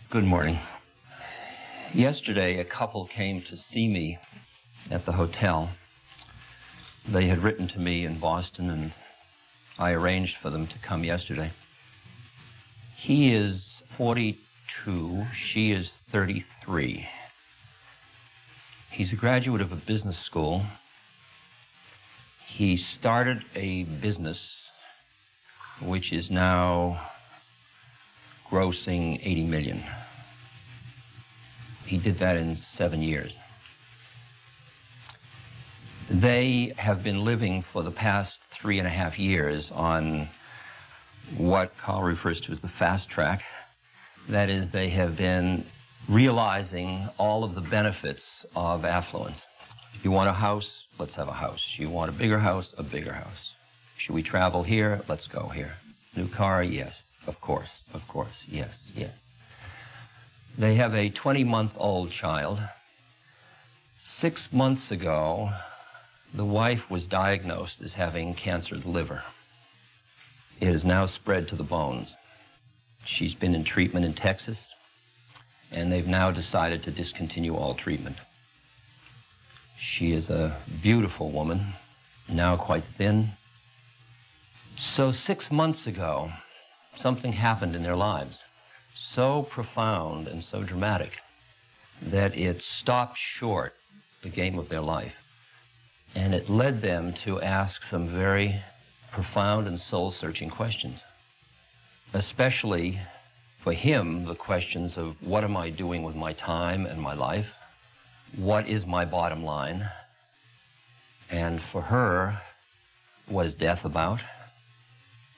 Good morning. Yesterday, a couple came to see me at the hotel. They had written to me in Boston, and I arranged for them to come yesterday. He is 42, she is 33. He's a graduate of a business school. He started a business which is now grossing $80 million. He did that in 7 years. They have been living for the past 3.5 years on what Carl refers to as the fast track. That is, they have been realizing all of the benefits of affluence. You want a house? Let's have a house. You want a bigger house? A bigger house. Should we travel here? Let's go here. New car? Yes. Of course, yes, yes. They have a 20-month-old child. 6 months ago, the wife was diagnosed as having cancer of the liver. It has now spread to the bones. She's been in treatment in Texas, and they've now decided to discontinue all treatment. She is a beautiful woman, now quite thin. So 6 months ago, something happened in their lives, so profound and so dramatic that it stopped short the game of their life. And it led them to ask some very profound and soul-searching questions. Especially for him, the questions of what am I doing with my time and my life? What is my bottom line? And for her, what is death about?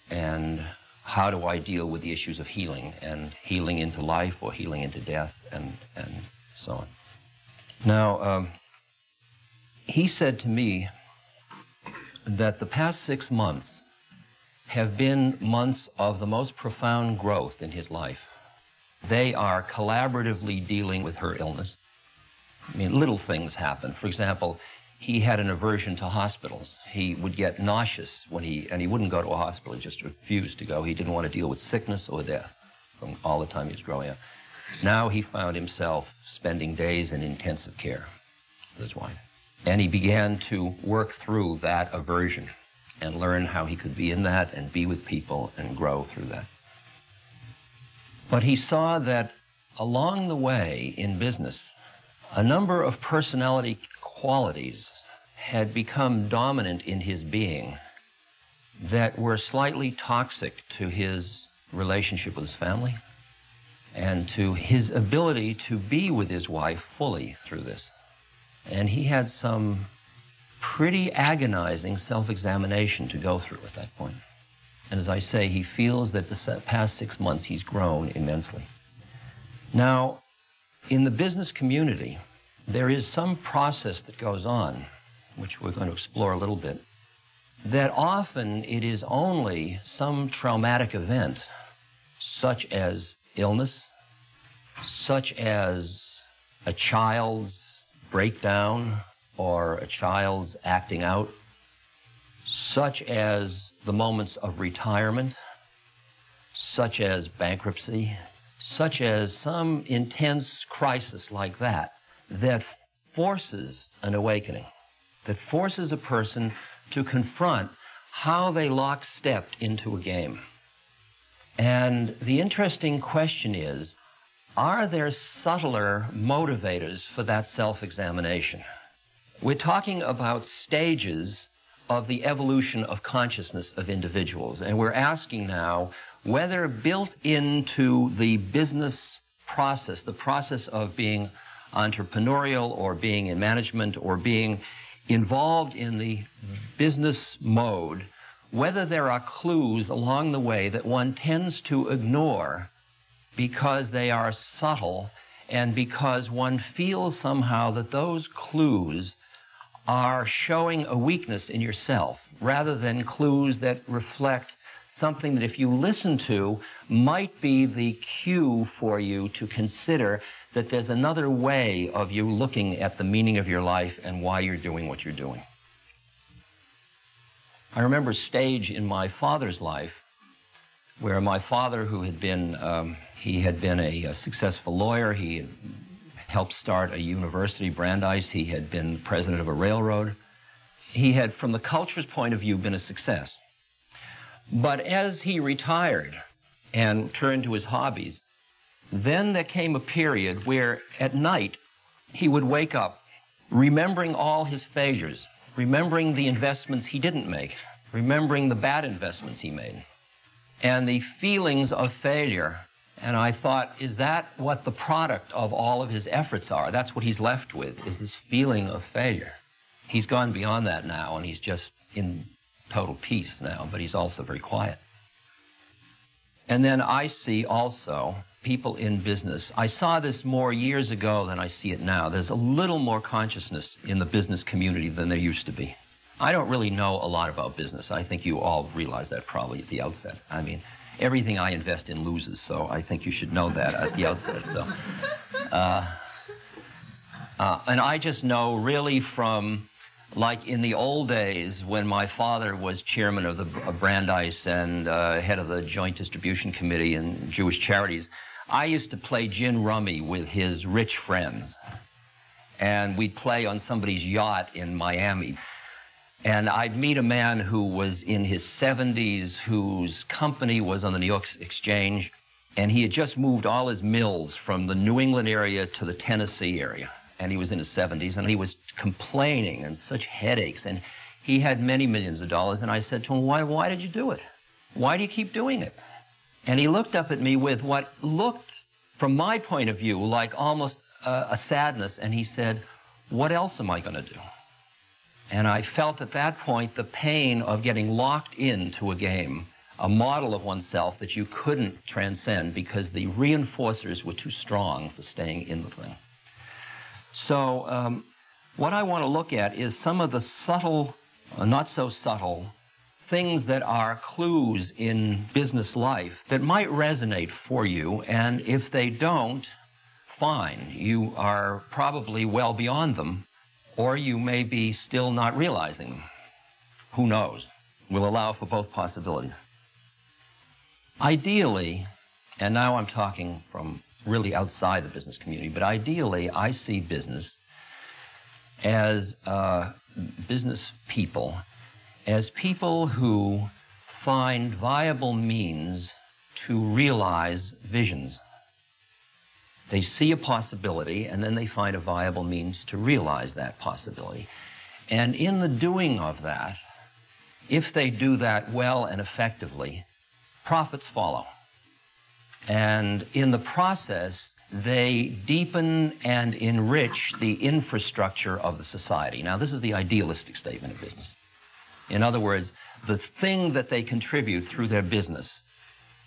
And how do I deal with the issues of healing, and healing into life or healing into death, and so on. Now, he said to me that the past 6 months have been months of the most profound growth in his life. They are collaboratively dealing with her illness. I mean, little things happen. For example, he had an aversion to hospitals. He would get nauseous and he wouldn't go to a hospital. He just refused to go. He didn't want to deal with sickness or death from all the time he was growing up. Now he found himself spending days in intensive care with his wife. And he began to work through that aversion and learn how he could be in that and be with people and grow through that. But he saw that along the way in business, a number of personality qualities had become dominant in his being that were slightly toxic to his relationship with his family and to his ability to be with his wife fully through this. And he had some pretty agonizing self-examination to go through at that point. And as I say, he feels that the past 6 months he's grown immensely. Now, in the business community, there is some process that goes on, which we're going to explore a little bit, that often it is only some traumatic event, such as illness, such as a child's breakdown or a child's acting out, such as the moments of retirement, such as bankruptcy, such as some intense crisis like that, that forces an awakening, that forces a person to confront how they lockstepped into a game. And the interesting question is, are there subtler motivators for that self-examination? We're talking about stages of the evolution of consciousness of individuals, and we're asking now whether built into the business process, the process of being entrepreneurial or being in management or being involved in the business mode, whether there are clues along the way that one tends to ignore because they are subtle and because one feels somehow that those clues are showing a weakness in yourself rather than clues that reflect something that if you listen to might be the cue for you to consider that there's another way of you looking at the meaning of your life and why you're doing what you're doing. I remember a stage in my father's life where my father, who had been, he had been a successful lawyer, he had helped start a university, Brandeis, he had been president of a railroad. He had, from the culture's point of view, been a success. But as he retired and turned to his hobbies, then there came a period where at night he would wake up remembering all his failures, remembering the investments he didn't make, remembering the bad investments he made, and the feelings of failure. And I thought, is that what the product of all of his efforts are? That's what he's left with, is this feeling of failure. He's gone beyond that now, and he's just in total peace now, but he's also very quiet. And then I see also people in business. I saw this more years ago than I see it now. There's a little more consciousness in the business community than there used to be. I don't really know a lot about business. I think you all realize that probably at the outset. I mean, everything I invest in loses, so I think you should know that at the outset. So, and I just know really from, like in the old days when my father was chairman of the Brandeis and head of the Joint Distribution Committee in Jewish Charities, I used to play gin rummy with his rich friends. And we'd play on somebody's yacht in Miami. And I'd meet a man who was in his 70s, whose company was on the New York Exchange, and he had just moved all his mills from the New England area to the Tennessee area. And he was in his 70s, and he was complaining and such headaches, and he had many millions of dollars. And I said to him, why did you do it? Why do you keep doing it? And he looked up at me with what looked, from my point of view, like almost a sadness, and he said, what else am I going to do? And I felt at that point the pain of getting locked into a game, a model of oneself that you couldn't transcend because the reinforcers were too strong for staying in the thing. So what I want to look at is some of the subtle, not so subtle, things that are clues in business life that might resonate for you, and if they don't, fine. You are probably well beyond them, or you may be still not realizing them. Who knows? We'll allow for both possibilities. Ideally, and now I'm talking from really outside the business community, but ideally I see business as business people, as people who find viable means to realize visions. They see a possibility, and then they find a viable means to realize that possibility. And in the doing of that, if they do that well and effectively, profits follow. And in the process, they deepen and enrich the infrastructure of the society. Now, this is the idealistic statement of business. In other words, the thing that they contribute through their business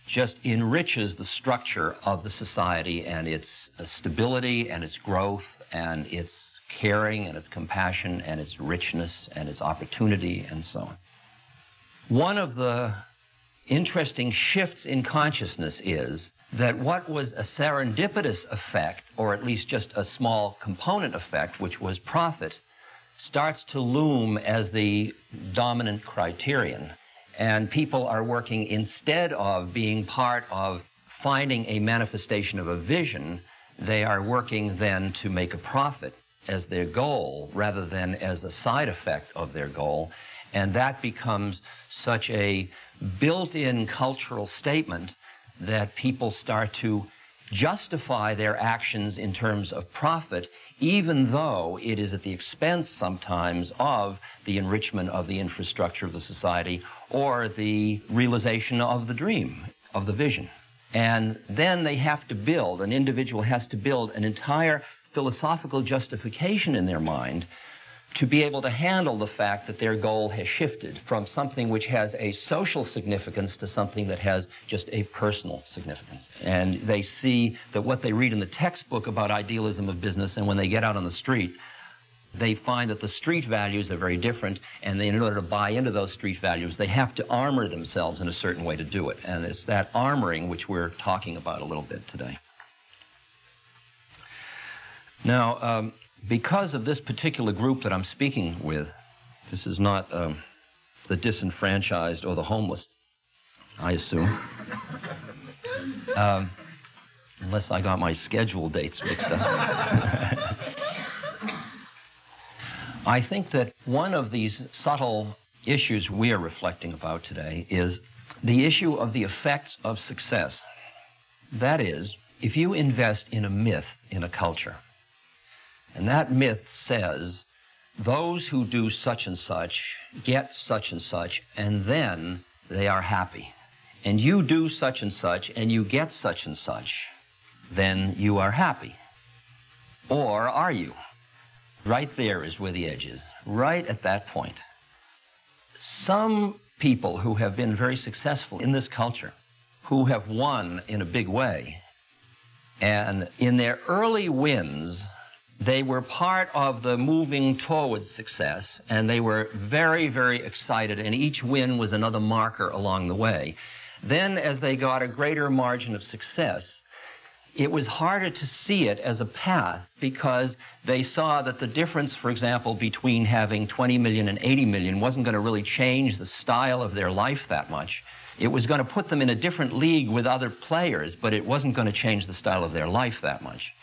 just enriches the structure of the society and its stability and its growth and its caring and its compassion and its richness and its opportunity and so on. One of the interesting shifts in consciousness is that what was a serendipitous effect, or at least just a small component effect, which was profit, starts to loom as the dominant criterion. And people are working, instead of being part of finding a manifestation of a vision, they are working then to make a profit as their goal rather than as a side effect of their goal. And that becomes such a built-in cultural statement that people start to justify their actions in terms of profit, even though it is at the expense sometimes of the enrichment of the infrastructure of the society or the realization of the dream, of the vision. And then they have to build, an individual has to build an entire philosophical justification in their mind to be able to handle the fact that their goal has shifted from something which has a social significance to something that has just a personal significance. And they see that what they read in the textbook about idealism of business, and when they get out on the street, they find that the street values are very different, and in order to buy into those street values, they have to armor themselves in a certain way to do it. And it's that armoring which we're talking about a little bit today. Now, because of this particular group that I'm speaking with, this is not the disenfranchised or the homeless. I assume. Unless I got my schedule dates mixed up. I think that one of these subtle issues we are reflecting about today is the issue of the effects of success. That is, if you invest in a myth in a culture, and that myth says, those who do such and such get such and such, and then they are happy. And you do such and you get such and such, then you are happy. Or are you? Right there is where the edge is, right at that point. Some people who have been very successful in this culture, who have won in a big way, and in their early wins, they were part of the moving towards success, and they were very, very excited, and each win was another marker along the way. Then, as they got a greater margin of success, it was harder to see it as a path because they saw that the difference, for example, between having 20 million and 80 million wasn't going to really change the style of their life that much. It was going to put them in a different league with other players, but it wasn't going to change the style of their life that much.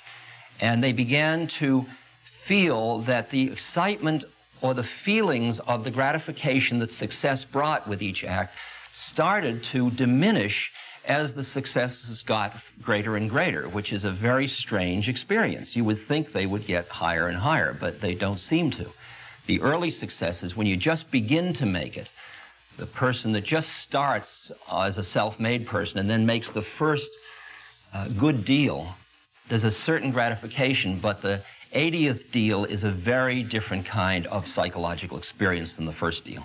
And they began to feel that the excitement or the feelings of the gratification that success brought with each act started to diminish as the successes got greater and greater, which is a very strange experience. You would think they would get higher and higher, but they don't seem to. The early successes, when you just begin to make it, the person that just starts as a self-made person and then makes the first good deal, there's a certain gratification, but the 80th deal is a very different kind of psychological experience than the first deal.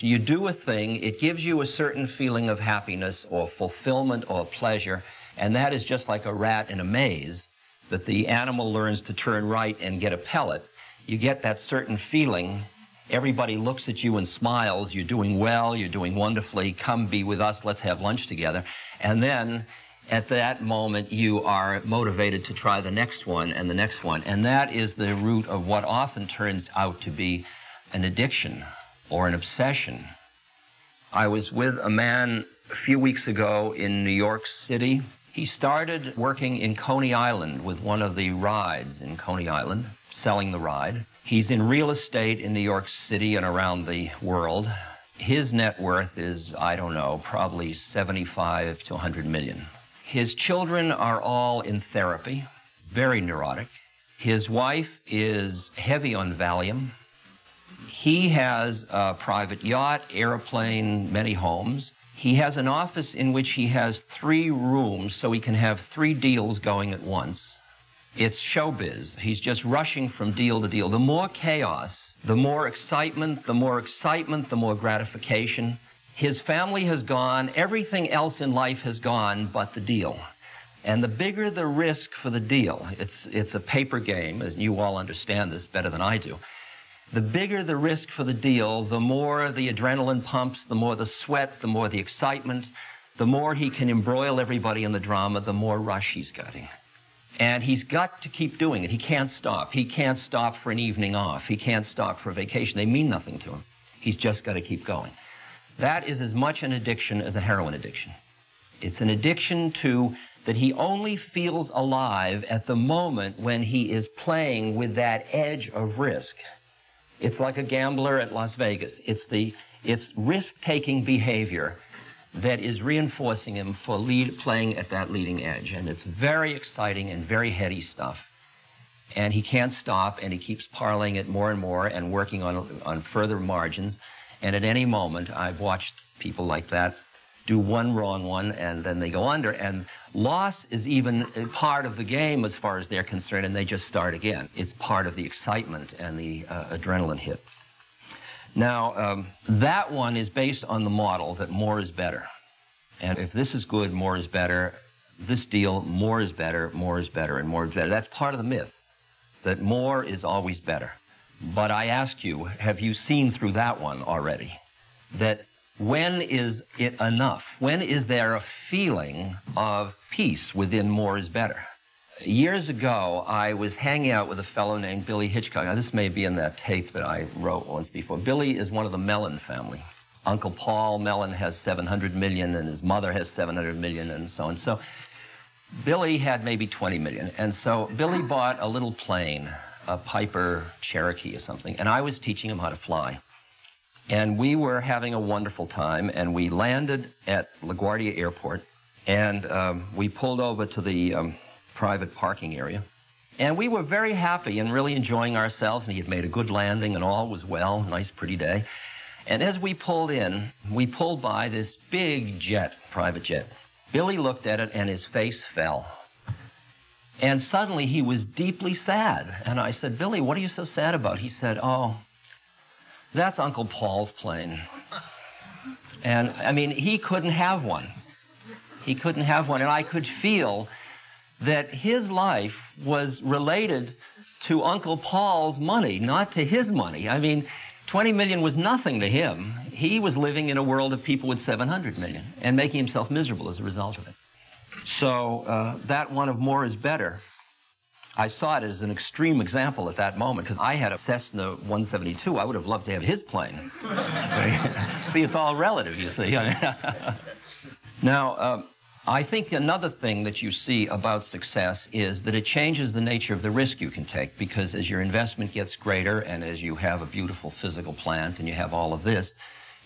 You do a thing, it gives you a certain feeling of happiness or fulfillment or pleasure, and that is just like a rat in a maze, that the animal learns to turn right and get a pellet. You get that certain feeling. Everybody looks at you and smiles. You're doing well, you're doing wonderfully. Come be with us, let's have lunch together. And then at that moment, you are motivated to try the next one and the next one. And that is the root of what often turns out to be an addiction or an obsession. I was with a man a few weeks ago in New York City. He started working in Coney Island with one of the rides in Coney Island, selling the ride. He's in real estate in New York City and around the world. His net worth is, I don't know, probably 75 to 100 million. His children are all in therapy, very neurotic. His wife is heavy on Valium. He has a private yacht, airplane, many homes. He has an office in which he has 3 rooms so he can have 3 deals going at once. It's showbiz. He's just rushing from deal to deal. The more chaos, the more excitement, the more gratification. His family has gone, everything else in life has gone but the deal. And the bigger the risk for the deal, it's a paper game, as you all understand this better than I do. The bigger the risk for the deal, the more the adrenaline pumps, the more the sweat, the more the excitement, the more he can embroil everybody in the drama, the more rush he's getting. And he's got to keep doing it. He can't stop. He can't stop for an evening off. He can't stop for a vacation. They mean nothing to him. He's just got to keep going. That is as much an addiction as a heroin addiction. It's an addiction to that he only feels alive at the moment when he is playing with that edge of risk. It's like a gambler at Las Vegas. It's risk-taking behavior that is reinforcing him for playing at that leading edge. And it's very exciting and very heady stuff. And he can't stop, and he keeps parlaying it more and more and working on further margins. And at any moment, I've watched people like that do one wrong one, and then they go under. And loss is even part of the game as far as they're concerned, and they just start again. It's part of the excitement and the adrenaline hit. Now, that one is based on the model that more is better. And if this is good, more is better. This deal, more is better, more is better, and more is better. That's part of the myth, that more is always better. But I ask you, have you seen through that one already? That when is it enough? When is there a feeling of peace within more is better? Years ago, I was hanging out with a fellow named Billy Hitchcock. Now, this may be in that tape that I wrote once before. Billy is one of the Mellon family. Uncle Paul Mellon has 700 million, and his mother has 700 million, and so on. So Billy had maybe 20 million. And so Billy bought a little plane, a Piper Cherokee or something, and I was teaching him how to fly. And we were having a wonderful time, and we landed at LaGuardia Airport, and we pulled over to the private parking area. And we were very happy and really enjoying ourselves, and he had made a good landing, and all was well, nice, pretty day. And as we pulled in, we pulled by this big jet, private jet. Billy looked at it, and his face fell. And suddenly, he was deeply sad. And I said, Billy, what are you so sad about? He said, oh, that's Uncle Paul's plane. And, I mean, he couldn't have one. He couldn't have one. And I could feel that his life was related to Uncle Paul's money, not to his money. I mean, 20 million was nothing to him. He was living in a world of people with 700 million and making himself miserable as a result of it. So that one of more is better. I saw it as an extreme example at that moment because I had a Cessna 172. I would have loved to have his plane. See, it's all relative, you see. Now, I think another thing that you see about success is that it changes the nature of the risk you can take, because as your investment gets greater and as you have a beautiful physical plant and you have all of this,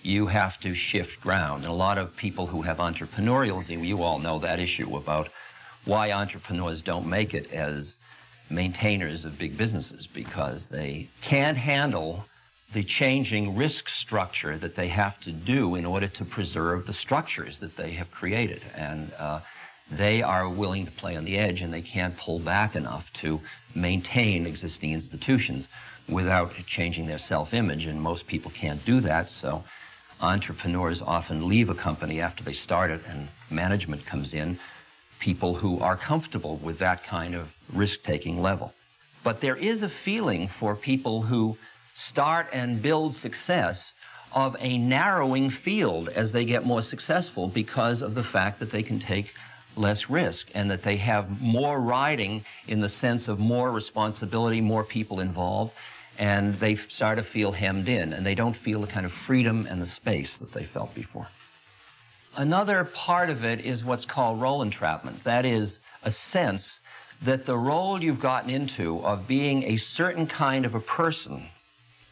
you have to shift ground. And a lot of people who have entrepreneurials, you all know that issue about why entrepreneurs don't make it as maintainers of big businesses, because they can't handle the changing risk structure that they have to do in order to preserve the structures that they have created. And they are willing to play on the edge, and they can't pull back enough to maintain existing institutions without changing their self-image. And most people can't do that, so entrepreneurs often leave a company after they start it, and management comes in, people who are comfortable with that kind of risk-taking level. But there is a feeling for people who start and build success of a narrowing field as they get more successful, because of the fact that they can take less risk and that they have more riding in the sense of more responsibility, more people involved, and they start to feel hemmed in, and they don't feel the kind of freedom and the space that they felt before. Another part of it is what's called role entrapment. That is a sense that the role you've gotten into of being a certain kind of a person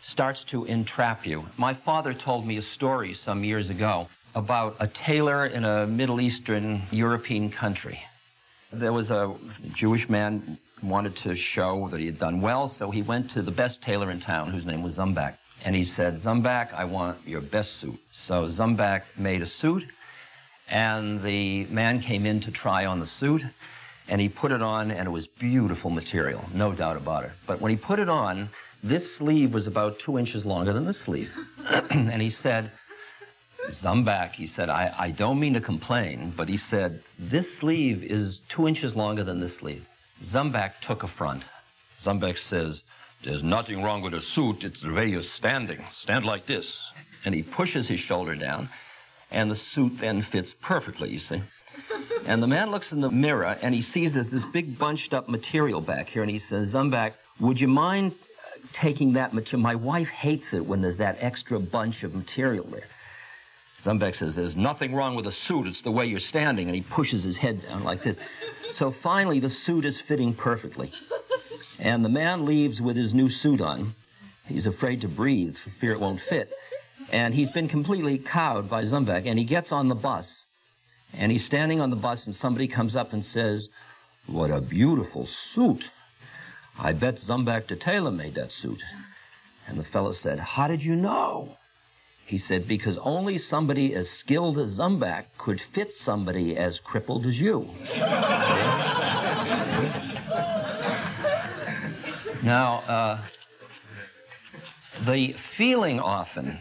starts to entrap you. My father told me a story some years ago about a tailor in a Middle Eastern European country. There was a Jewish man who wanted to show that he had done well, so he went to the best tailor in town, whose name was Zumbak. And he said, Zumbak, I want your best suit. So Zumbak made a suit, and the man came in to try on the suit, and he put it on, and it was beautiful material, no doubt about it. But when he put it on, this sleeve was about 2 inches longer than this sleeve. And he said, Zumbak, he said, I don't mean to complain, but he said, this sleeve is 2 inches longer than this sleeve. Zumbak took affront. Zumbak says, there's nothing wrong with a suit, it's the way you're standing. Stand like this. And he pushes his shoulder down, and the suit then fits perfectly, you see. And the man looks in the mirror, and he sees this big bunched up material back here, and he says, Zumbak, would you mind taking that material? My wife hates it when there's that extra bunch of material there. Zumbak says, there's nothing wrong with a suit, it's the way you're standing, and he pushes his head down like this. So finally, the suit is fitting perfectly. And the man leaves with his new suit on. He's afraid to breathe for fear it won't fit. And he's been completely cowed by Zumbak, and he gets on the bus. And he's standing on the bus, and somebody comes up and says, what a beautiful suit. I bet Zumbak the tailor made that suit. And the fellow said, how did you know? He said, because only somebody as skilled as Zumbak could fit somebody as crippled as you. Now, the feeling often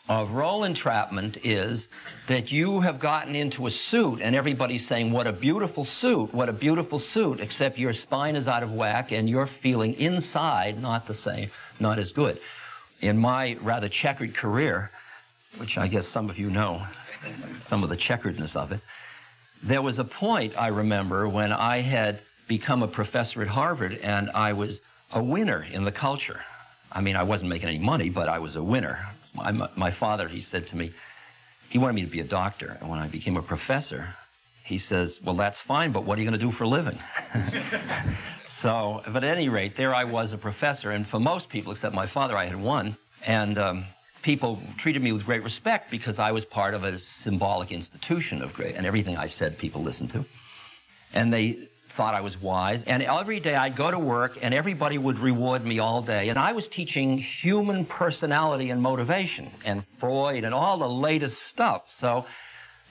of role entrapment is that you have gotten into a suit and everybody's saying, what a beautiful suit, except your spine is out of whack and you're feeling inside not the same, not as good. In my rather checkered career, which I guess some of you know, some of the checkeredness of it, there was a point, I remember, when I had become a professor at Harvard and I was a winner in the culture. I mean, I wasn't making any money, but I was a winner. My father, he said to me, he wanted me to be a doctor. And when I became a professor, he says, well, that's fine, but what are you going to do for a living? So, but at any rate, there I was, a professor, and for most people, except my father, I had won. And people treated me with great respect because I was part of a symbolic institution of great, and everything I said people listened to. And they thought I was wise. And every day I'd go to work, and everybody would reward me all day. And I was teaching human personality and motivation, and Freud, and all the latest stuff. So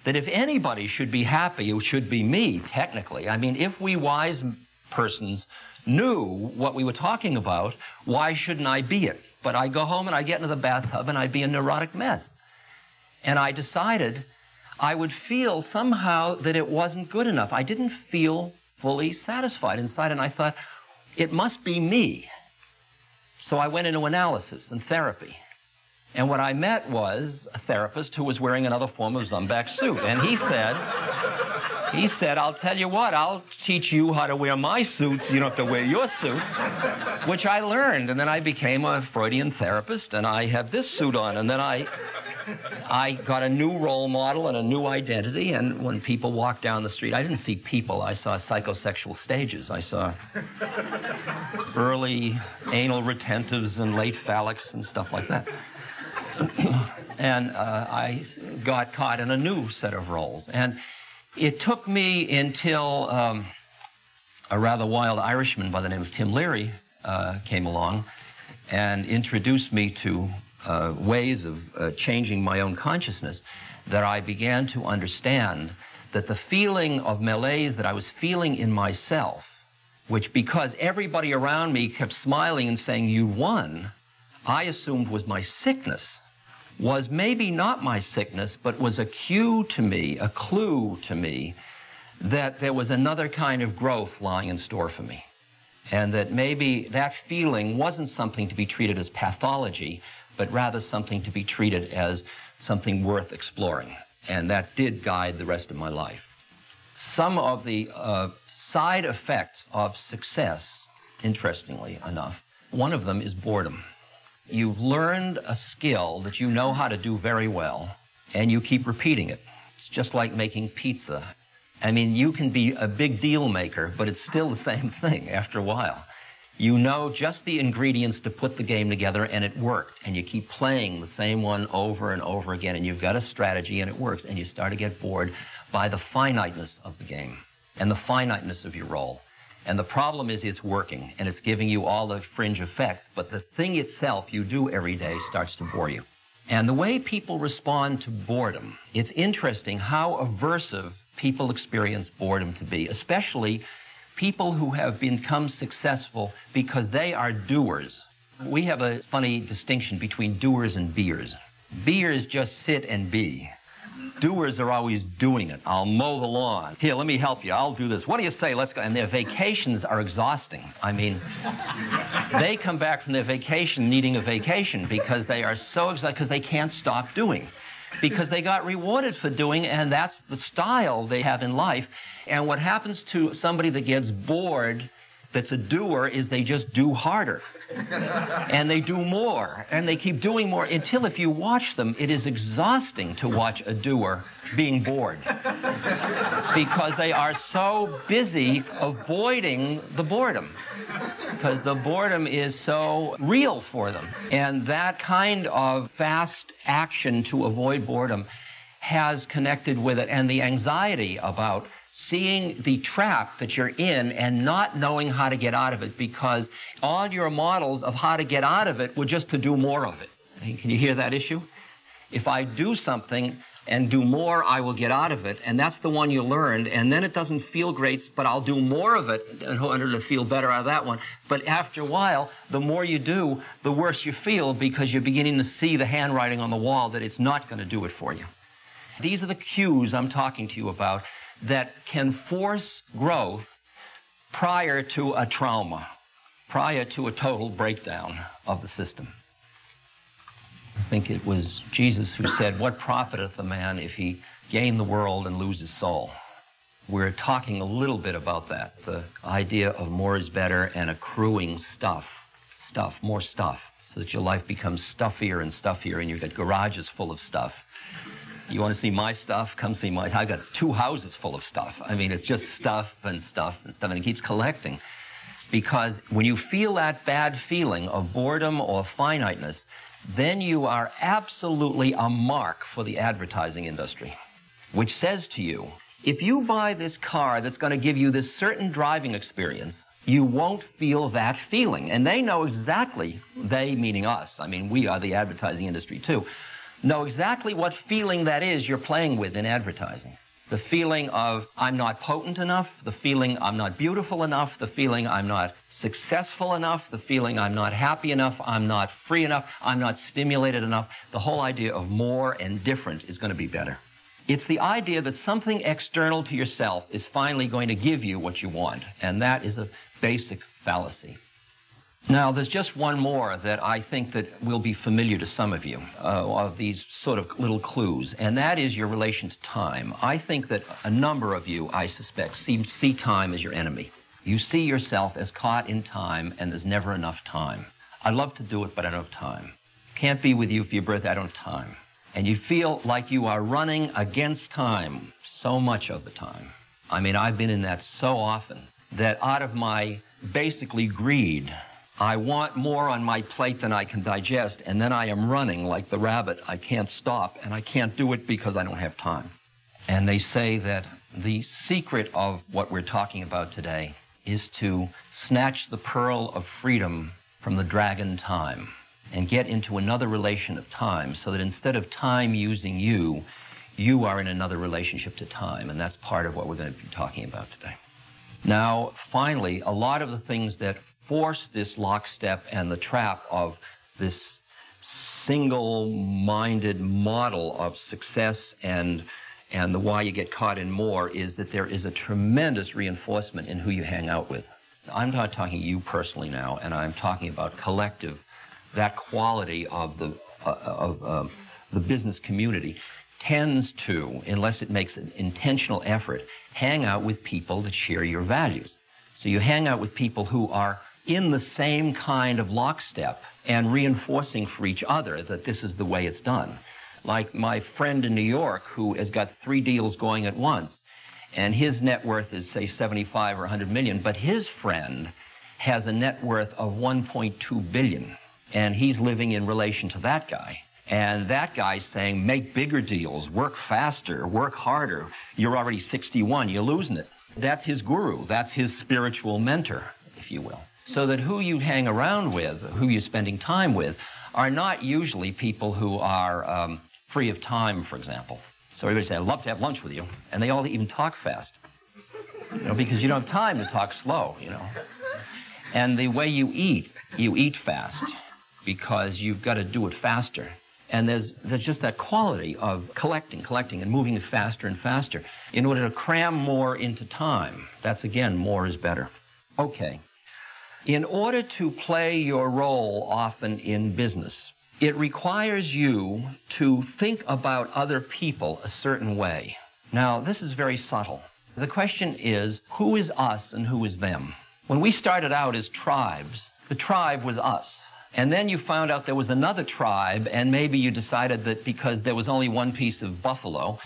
that if anybody should be happy, it should be me, technically. I mean, if we wise persons knew what we were talking about, why shouldn't I be it? But I go home and I get into the bathtub and I'd be a neurotic mess. And I decided I would feel somehow that it wasn't good enough. I didn't feel fully satisfied inside, and I thought, it must be me. So I went into analysis and therapy. And what I met was a therapist who was wearing another form of Zumbach suit. And he said, I'll tell you what, I'll teach you how to wear my suits. You don't have to wear your suit, which I learned. And then I became a Freudian therapist, and I had this suit on. And then I got a new role model and a new identity. And when people walked down the street, I didn't see people. I saw psychosexual stages. I saw early anal retentives and late phallics and stuff like that. And I got caught in a new set of roles. And it took me until a rather wild Irishman by the name of Tim Leary came along and introduced me to ways of changing my own consciousness, that I began to understand that the feeling of malaise that I was feeling in myself, which because everybody around me kept smiling and saying, you won, I assumed was my sickness, was maybe not my sickness, but was a cue to me, a clue to me, that there was another kind of growth lying in store for me. And that maybe that feeling wasn't something to be treated as pathology, but rather something to be treated as something worth exploring. And that did guide the rest of my life. Some of the side effects of success, interestingly enough, one of them is boredom. You've learned a skill that you know how to do very well, and you keep repeating it. It's just like making pizza. I mean, you can be a big deal maker, but it's still the same thing after a while. You know just the ingredients to put the game together, and it worked. And you keep playing the same one over and over again, and you've got a strategy, and it works. And you start to get bored by the finiteness of the game and the finiteness of your role. And the problem is it's working, and it's giving you all the fringe effects, but the thing itself you do every day starts to bore you. And the way people respond to boredom, it's interesting how aversive people experience boredom to be, especially people who have become successful because they are doers. We have a funny distinction between doers and beers. Beers just sit and be. Doers are always doing it. I'll mow the lawn. Here, let me help you. I'll do this. What do you say? Let's go. And their vacations are exhausting. I mean, they come back from their vacation needing a vacation because they are so exhausted because they can't stop doing. Because they got rewarded for doing, and that's the style they have in life. And what happens to somebody that gets bored, that's a doer, is they just do harder. And they do more, and they keep doing more until if you watch them, it is exhausting to watch a doer being bored. Because they are so busy avoiding the boredom. Because the boredom is so real for them. And that kind of fast action to avoid boredom has connected with it, and the anxiety about seeing the trap that you're in and not knowing how to get out of it, because all your models of how to get out of it were just to do more of it. Can you hear that issue? If I do something and do more, I will get out of it, and that's the one you learned, and then it doesn't feel great, but I'll do more of it in order to feel better out of that one. But after a while, the more you do, the worse you feel, because you're beginning to see the handwriting on the wall that it's not going to do it for you. These are the cues I'm talking to you about that can force growth prior to a trauma, prior to a total breakdown of the system. I think it was Jesus who said, "What profiteth a man if he gain the world and lose his soul?" We're talking a little bit about that, the idea of more is better and accruing stuff. stuff, more stuff, so that your life becomes stuffier and stuffier, and you've got garages full of stuff. You want to see my stuff? Come see mine. I've got 2 houses full of stuff. I mean, it's just stuff and stuff and stuff, and it keeps collecting. Because when you feel that bad feeling of boredom or finiteness, then you are absolutely a mark for the advertising industry, which says to you, if you buy this car that's going to give you this certain driving experience, you won't feel that feeling. And they know exactly, they meaning us, I mean, we are the advertising industry too, know exactly what feeling that is you're playing with in advertising. The feeling of I'm not potent enough, the feeling I'm not beautiful enough, the feeling I'm not successful enough, the feeling I'm not happy enough, I'm not free enough, I'm not stimulated enough. The whole idea of more and different is going to be better. It's the idea that something external to yourself is finally going to give you what you want, and that is a basic fallacy. Now, there's just one more that I think that will be familiar to some of you, of these sort of little clues, and that is your relation to time. I think that a number of you, I suspect, see time as your enemy. You see yourself as caught in time, and there's never enough time. I'd love to do it, but I don't have time. Can't be with you for your birthday, I don't have time. And you feel like you are running against time so much of the time. I mean, I've been in that so often that out of my basically greed, I want more on my plate than I can digest, and then I am running like the rabbit. I can't stop, and I can't do it because I don't have time. And they say that the secret of what we're talking about today is to snatch the pearl of freedom from the dragon time and get into another relation of time, so that instead of time using you, you are in another relationship to time, and that's part of what we're going to be talking about today. Now, finally, a lot of the things that force this lockstep and the trap of this single-minded model of success and the why you get caught in more is that there is a tremendous reinforcement in who you hang out with. I'm not talking you personally now, and I'm talking about collective, that quality of the business community tends to, unless it makes an intentional effort, hang out with people that share your values. So you hang out with people who are in the same kind of lockstep and reinforcing for each other that this is the way it's done. Like my friend in New York who has got 3 deals going at once, and his net worth is, say, 75 or 100 million, but his friend has a net worth of 1.2 billion, and he's living in relation to that guy. And that guy's saying, make bigger deals, work faster, work harder. You're already 61, you're losing it. That's his guru, that's his spiritual mentor, if you will. So that who you hang around with, who you're spending time with, are not usually people who are free of time, for example. So everybody says, I'd love to have lunch with you. And they all even talk fast, because you don't have time to talk slow, And the way you eat fast, because you've got to do it faster. And there's just that quality of collecting, and moving faster and faster in order to cram more into time. That's, again, more is better. Okay. In order to play your role often in business, it requires you to think about other people a certain way. Now, this is very subtle. The question is, who is us and who is them? When we started out as tribes, the tribe was us. And then you found out there was another tribe, and maybe you decided that because there was only one piece of buffalo,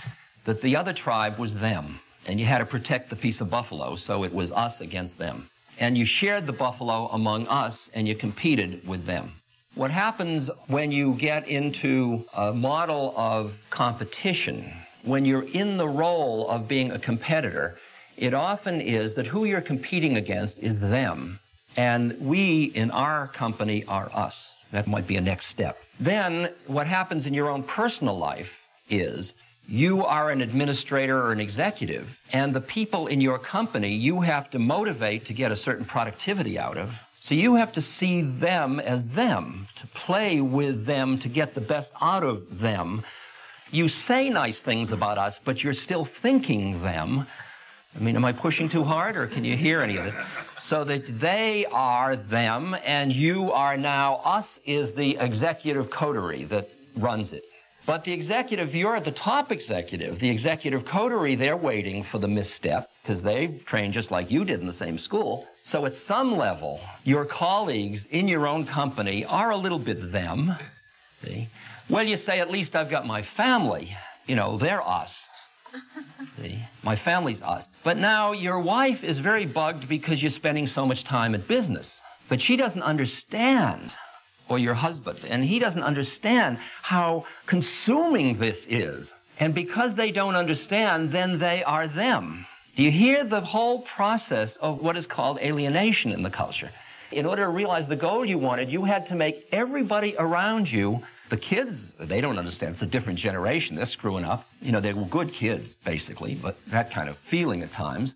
that the other tribe was them. And you had to protect the piece of buffalo, so it was us against them. And you shared the buffalo among us, and you competed with them. What happens when you get into a model of competition, when you're in the role of being a competitor, it often is that who you're competing against is them. And we, in our company, are us. That might be a next step. Then what happens in your own personal life is you are an administrator or an executive, and the people in your company you have to motivate to get a certain productivity out of. So you have to see them as them, to play with them, to get the best out of them. You say nice things about us, but you're still thinking them. I mean, am I pushing too hard, or can you hear any of this? So that they are them, and you are now, us is the executive coterie that runs it. But the executive, you're the top executive. The executive coterie, they're waiting for the misstep. because they've trained just like you did in the same school. So at some level, your colleagues in your own company are a little bit them. See? Well, you say, at least I've got my family. You know, they're us. See? My family's us. But now your wife is very bugged because you're spending so much time at business. But she doesn't understand, or your husband, and he doesn't understand how consuming this is. And because they don't understand, then they are them. Do you hear the whole process of what is called alienation in the culture? In order to realize the goal you wanted, you had to make everybody around you, the kids, they don't understand. It's a different generation. They're screwing up. You know, they were good kids, basically, but that kind of feeling at times.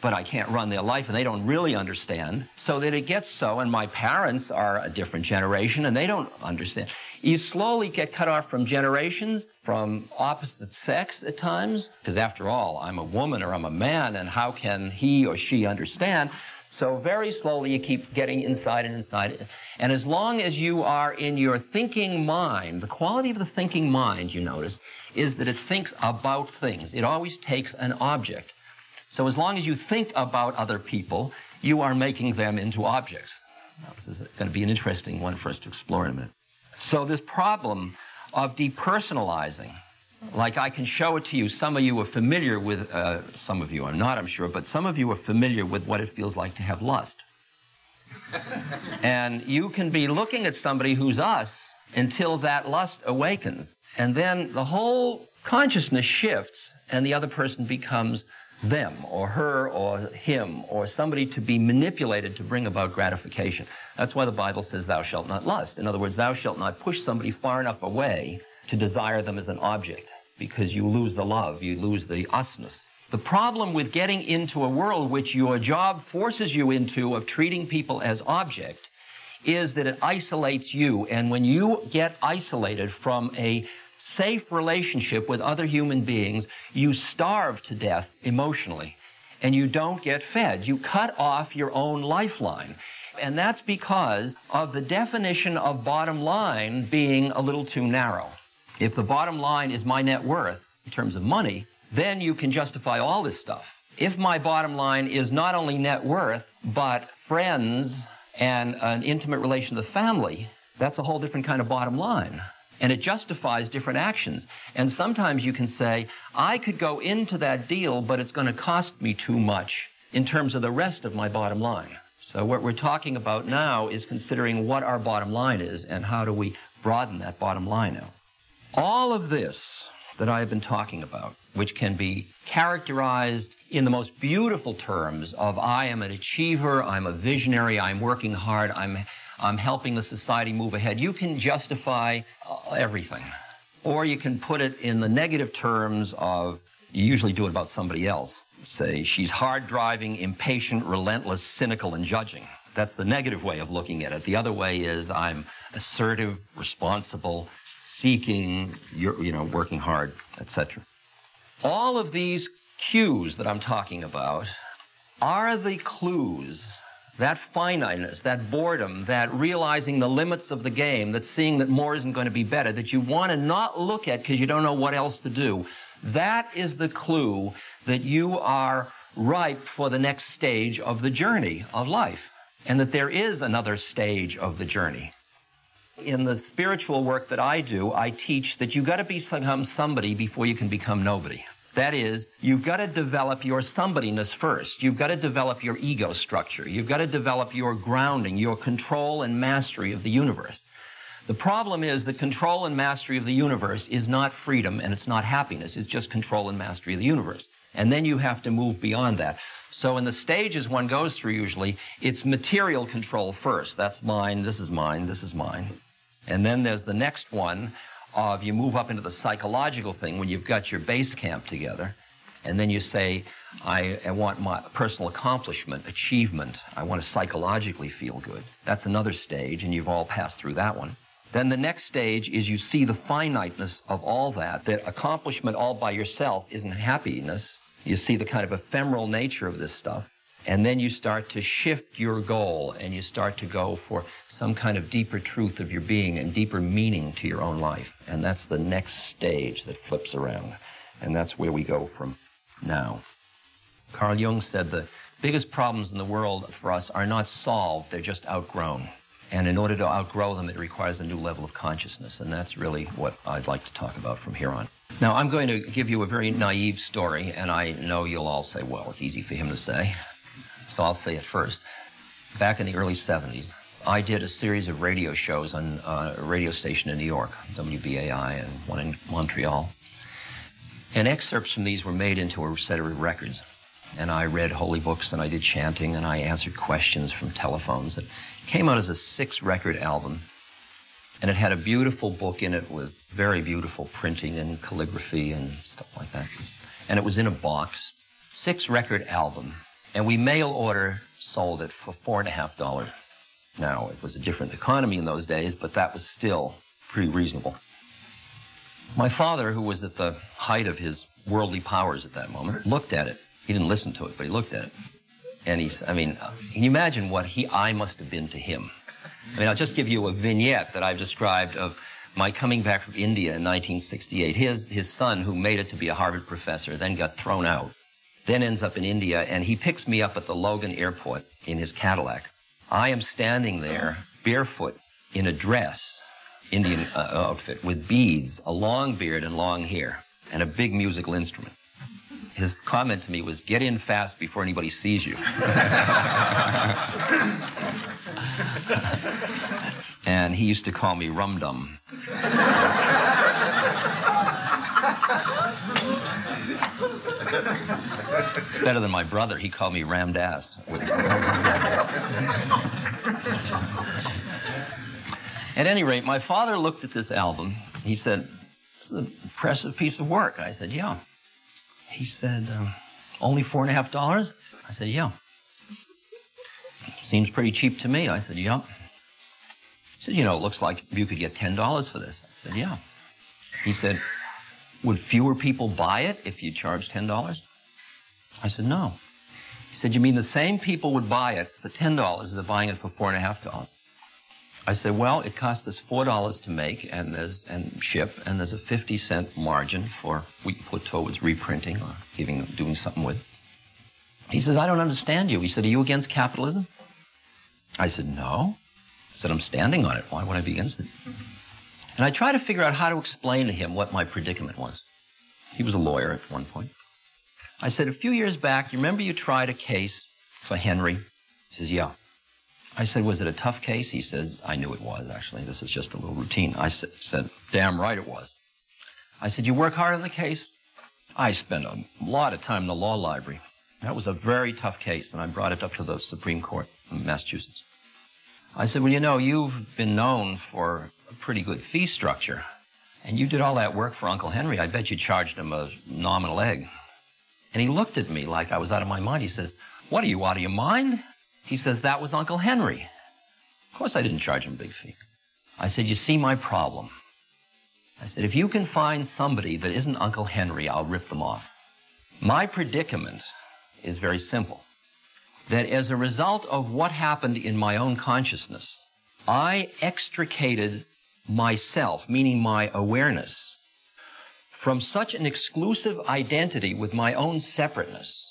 But I can't run their life, and they don't really understand. So that it gets so, and my parents are a different generation, and they don't understand. You slowly get cut off from generations, from opposite sex at times, because after all, I'm a woman or I'm a man, and how can he or she understand? So very slowly you keep getting inside and inside. And as long as you are in your thinking mind, the quality of the thinking mind, you notice, is that it thinks about things. It always takes an object. So as long as you think about other people, you are making them into objects. Now, this is going to be an interesting one for us to explore in a minute. So this problem of depersonalizing, like I can show it to you. Some of you are familiar with, some of you are not, I'm sure, but some of you are familiar with what it feels like to have lust. And you can be looking at somebody who's us until that lust awakens. And then the whole consciousness shifts and the other person becomes them or her or him or somebody to be manipulated to bring about gratification. That's why the Bible says thou shalt not lust. In other words, thou shalt not push somebody far enough away to desire them as an object, because you lose the love, you lose the usness. The problem with getting into a world which your job forces you into of treating people as object is that it isolates you. And when you get isolated from a safe relationship with other human beings, you starve to death emotionally, and you don't get fed. You cut off your own lifeline. And that's because of the definition of bottom line being a little too narrow. If the bottom line is my net worth in terms of money, then you can justify all this stuff. If my bottom line is not only net worth, but friends and an intimate relation to the family, that's a whole different kind of bottom line. And it justifies different actions. And sometimes you can say, I could go into that deal, but it's going to cost me too much in terms of the rest of my bottom line. So what we're talking about now is considering what our bottom line is and how do we broaden that bottom line out. All of this that I have been talking about, which can be characterized in the most beautiful terms of I am an achiever, I'm a visionary, I'm working hard, I'm helping the society move ahead. You can justify everything. Or you can put it in the negative terms of, you usually do it about somebody else. Say, she's hard-driving, impatient, relentless, cynical, and judging. That's the negative way of looking at it. The other way is I'm assertive, responsible, seeking, working hard, etc. All of these cues that I'm talking about are the clues, that finiteness, that boredom, that realizing the limits of the game, that seeing that more isn't going to be better, that you want to not look at because you don't know what else to do. That is the clue that you are ripe for the next stage of the journey of life, and that there is another stage of the journey. In the spiritual work that I do, I teach that you've got to become somebody before you can become nobody. That is, you've got to develop your somebodyness first. You've got to develop your ego structure. You've got to develop your grounding, your control and mastery of the universe. The problem is that control and mastery of the universe is not freedom and it's not happiness. It's just control and mastery of the universe. And then you have to move beyond that. So in the stages one goes through usually, it's material control first. That's mine, this is mine, this is mine. And then there's the next one of you move up into the psychological thing when you've got your base camp together. And then you say, I want my personal accomplishment, achievement. I want to psychologically feel good. That's another stage, and you've all passed through that one. Then the next stage is you see the finiteness of all that accomplishment all by yourself isn't happiness. You see the kind of ephemeral nature of this stuff. And then you start to shift your goal, and you start to go for some kind of deeper truth of your being and deeper meaning to your own life. And that's the next stage that flips around. And that's where we go from now. Carl Jung said the biggest problems in the world for us are not solved, they're just outgrown. And in order to outgrow them, it requires a new level of consciousness, and that's really what I'd like to talk about from here on. Now, I'm going to give you a very naive story, and I know you'll all say, well, it's easy for him to say, so I'll say it first. Back in the early 70s, I did a series of radio shows on a radio station in New York, WBAI, and one in Montreal. And excerpts from these were made into a set of records. And I read holy books, and I did chanting, and I answered questions from telephones. It came out as a 6-record album, and it had a beautiful book in it with very beautiful printing and calligraphy and stuff like that. And it was in a box, 6-record album, and we mail order sold it for $4.50. Now, it was a different economy in those days, but that was still pretty reasonable. My father, who was at the height of his worldly powers at that moment, looked at it. He didn't listen to it, but he looked at it. And can you imagine what I must have been to him? I'll just give you a vignette that I've described of my coming back from India in 1968. His son, who made it to be a Harvard professor, then got thrown out, then ends up in India, and he picks me up at the Logan airport in his Cadillac. I am standing there, barefoot, in a dress, Indian outfit, with beads, a long beard and long hair, and a big musical instrument. His comment to me was, get in fast before anybody sees you. And he used to call me Rum-Dum. It's better than my brother. He called me Ramdas. At any rate, my father looked at this album. He said, this is an impressive piece of work. I said, yeah. He said, only $4.50? I said, yeah. Seems pretty cheap to me. I said, yeah. He said, it looks like you could get $10 for this. I said, yeah. He said, would fewer people buy it if you charged $10? I said, no. He said, you mean the same people would buy it for $10 as they're buying it for $4.50? I said, well, it cost us $4 to make and ship, and there's a 50-cent margin we can put towards reprinting or doing something with. He says, I don't understand you. He said, are you against capitalism? I said, no. I said, I'm standing on it. Why would I be against it? And I tried to figure out how to explain to him what my predicament was. He was a lawyer at one point. I said, a few years back, you remember you tried a case for Henry? He says, yeah. I said, was it a tough case? He says, I knew it was, actually. This is just a little routine. I said, damn right it was. I said, you work hard on the case? I spent a lot of time in the law library. That was a very tough case, and I brought it up to the Supreme Court in Massachusetts. I said, well, you've been known for a pretty good fee structure, and you did all that work for Uncle Henry. I bet you charged him a nominal egg. And he looked at me like I was out of my mind. He says, what, are you out of your mind? He says, that was Uncle Henry. Of course I didn't charge him a big fee. I said, you see my problem. I said, if you can find somebody that isn't Uncle Henry, I'll rip them off. My predicament is very simple. That as a result of what happened in my own consciousness, I extricated myself, meaning my awareness, from such an exclusive identity with my own separateness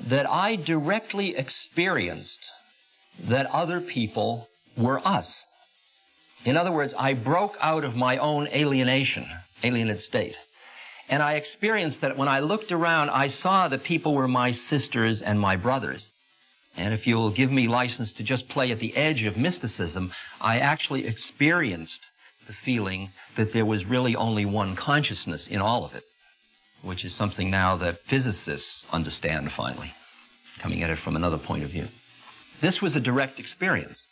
that I directly experienced that other people were us. In other words, I broke out of my own alienate state. And I experienced that when I looked around, I saw that people were my sisters and my brothers. And if you'll give me license to just play at the edge of mysticism, I actually experienced the feeling that there was really only one consciousness in all of it, which is something now that physicists understand finally, coming at it from another point of view. This was a direct experience.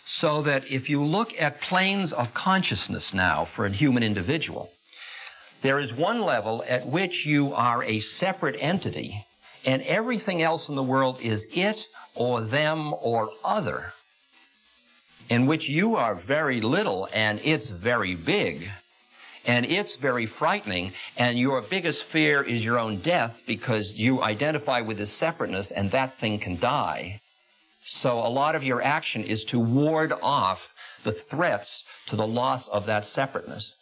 So that if you look at planes of consciousness now for a human individual, there is one level at which you are a separate entity, and everything else in the world is it or them or other, in which you are very little and it's very big, and it's very frightening, and your biggest fear is your own death because you identify with this separateness and that thing can die. So a lot of your action is to ward off the threats to the loss of that separateness.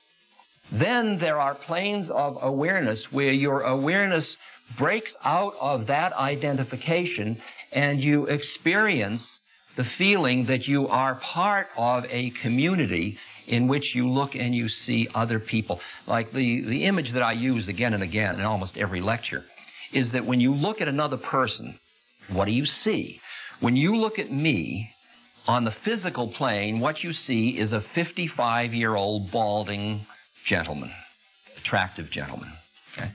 Then there are planes of awareness where your awareness breaks out of that identification, and you experience the feeling that you are part of a community in which you look and you see other people. Like the image that I use again and again in almost every lecture is that when you look at another person, what do you see? When you look at me, on the physical plane, what you see is a 55-year-old balding gentleman, attractive gentleman. Okay?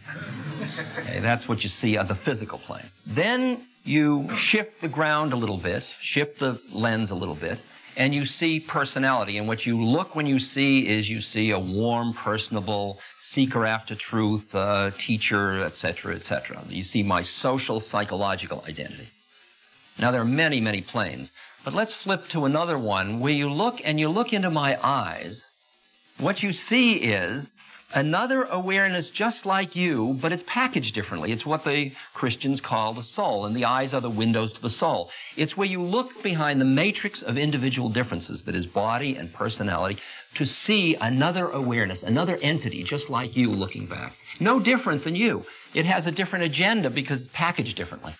Okay, that's what you see on the physical plane. Then you shift the ground a little bit, shift the lens a little bit, and you see personality. And what you look when you see a warm, personable, seeker after truth, teacher, etc., etc. You see my social, psychological identity. Now, there are many, many planes. But let's flip to another one where you look and you look into my eyes. What you see is another awareness just like you, but it's packaged differently. It's what the Christians call the soul, and the eyes are the windows to the soul. It's where you look behind the matrix of individual differences, that is body and personality, to see another awareness, another entity just like you looking back. No different than you. It has a different agenda because it's packaged differently.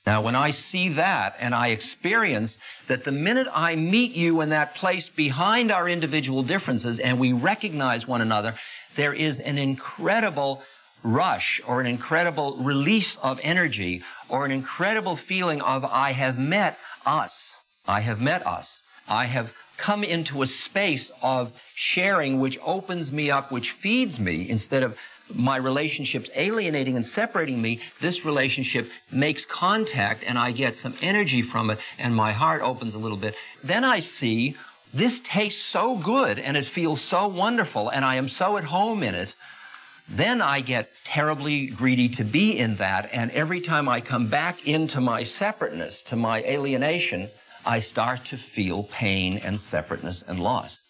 Now, when I see that and I experience that the minute I meet you in that place behind our individual differences and we recognize one another, there is an incredible rush or an incredible release of energy or an incredible feeling of I have met us. I have met us. I have come into a space of sharing which opens me up, which feeds me instead of my relationships alienating and separating me. This relationship makes contact and I get some energy from it and my heart opens a little bit. Then I see this tastes so good and it feels so wonderful and I am so at home in it. Then I get terribly greedy to be in that, and every time I come back into my separateness, to my alienation, I start to feel pain and separateness and loss.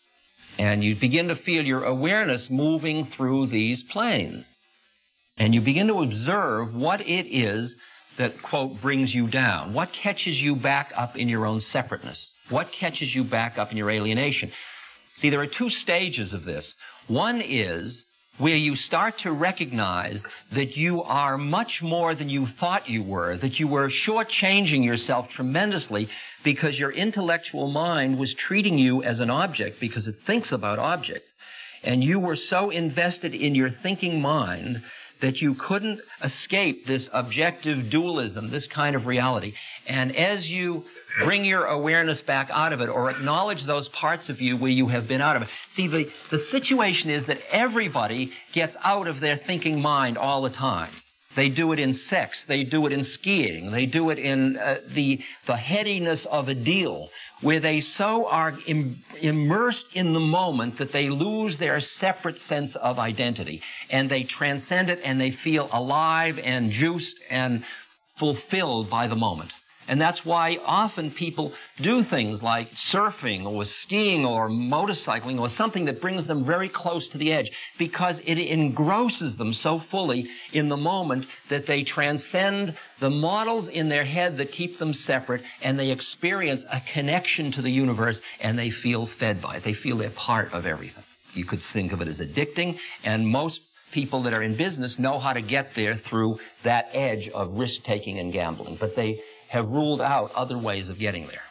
And you begin to feel your awareness moving through these planes. And you begin to observe what it is that, quote, brings you down. What catches you back up in your own separateness? What catches you back up in your alienation? See, there are two stages of this. One is where you start to recognize that you are much more than you thought you were, that you were shortchanging yourself tremendously because your intellectual mind was treating you as an object because it thinks about objects. And you were so invested in your thinking mind that you couldn't escape this objective dualism, this kind of reality. And as you bring your awareness back out of it or acknowledge those parts of you where you have been out of it. See, the situation is that everybody gets out of their thinking mind all the time. They do it in sex. They do it in skiing. They do it in the headiness of a deal, where they so are immersed in the moment that they lose their separate sense of identity. And they transcend it and they feel alive and juiced and fulfilled by the moment. And that's why often people do things like surfing or skiing or motorcycling or something that brings them very close to the edge, because it engrosses them so fully in the moment that they transcend the models in their head that keep them separate, and they experience a connection to the universe, and they feel fed by it. They feel they're part of everything. You could think of it as addicting, and most people that are in business know how to get there through that edge of risk-taking and gambling, but they have ruled out other ways of getting there.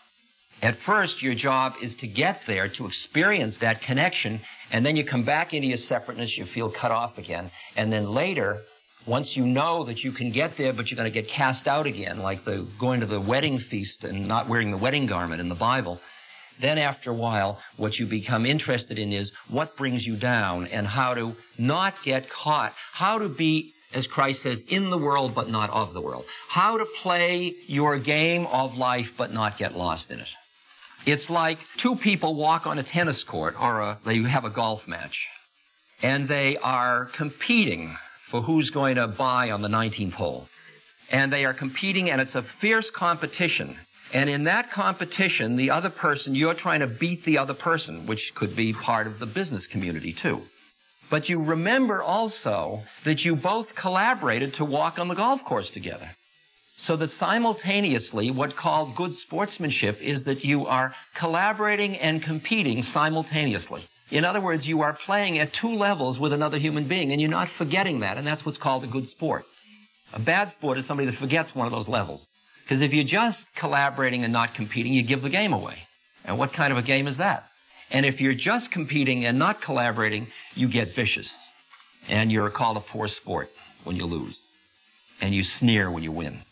At first, your job is to get there, to experience that connection, and then you come back into your separateness, you feel cut off again, and then later, once you know that you can get there, but you're going to get cast out again, like the going to the wedding feast and not wearing the wedding garment in the Bible, then after a while, what you become interested in is what brings you down and how to not get caught, how to be, as Christ says, in the world but not of the world. How to play your game of life but not get lost in it. It's like two people walk on a tennis court or they have a golf match, and they are competing for who's going to buy on the 19th hole. And they are competing, and it's a fierce competition. And in that competition, the other person, you're trying to beat the other person, which could be part of the business community too. But you remember also that you both collaborated to walk on the golf course together. So that simultaneously, what's called good sportsmanship is that you are collaborating and competing simultaneously. In other words, you are playing at two levels with another human being, and you're not forgetting that, and that's what's called a good sport. A bad sport is somebody that forgets one of those levels. Because if you're just collaborating and not competing, you give the game away. And what kind of a game is that? And if you're just competing and not collaborating, you get vicious. And you're called a poor sport when you lose. And you sneer when you win.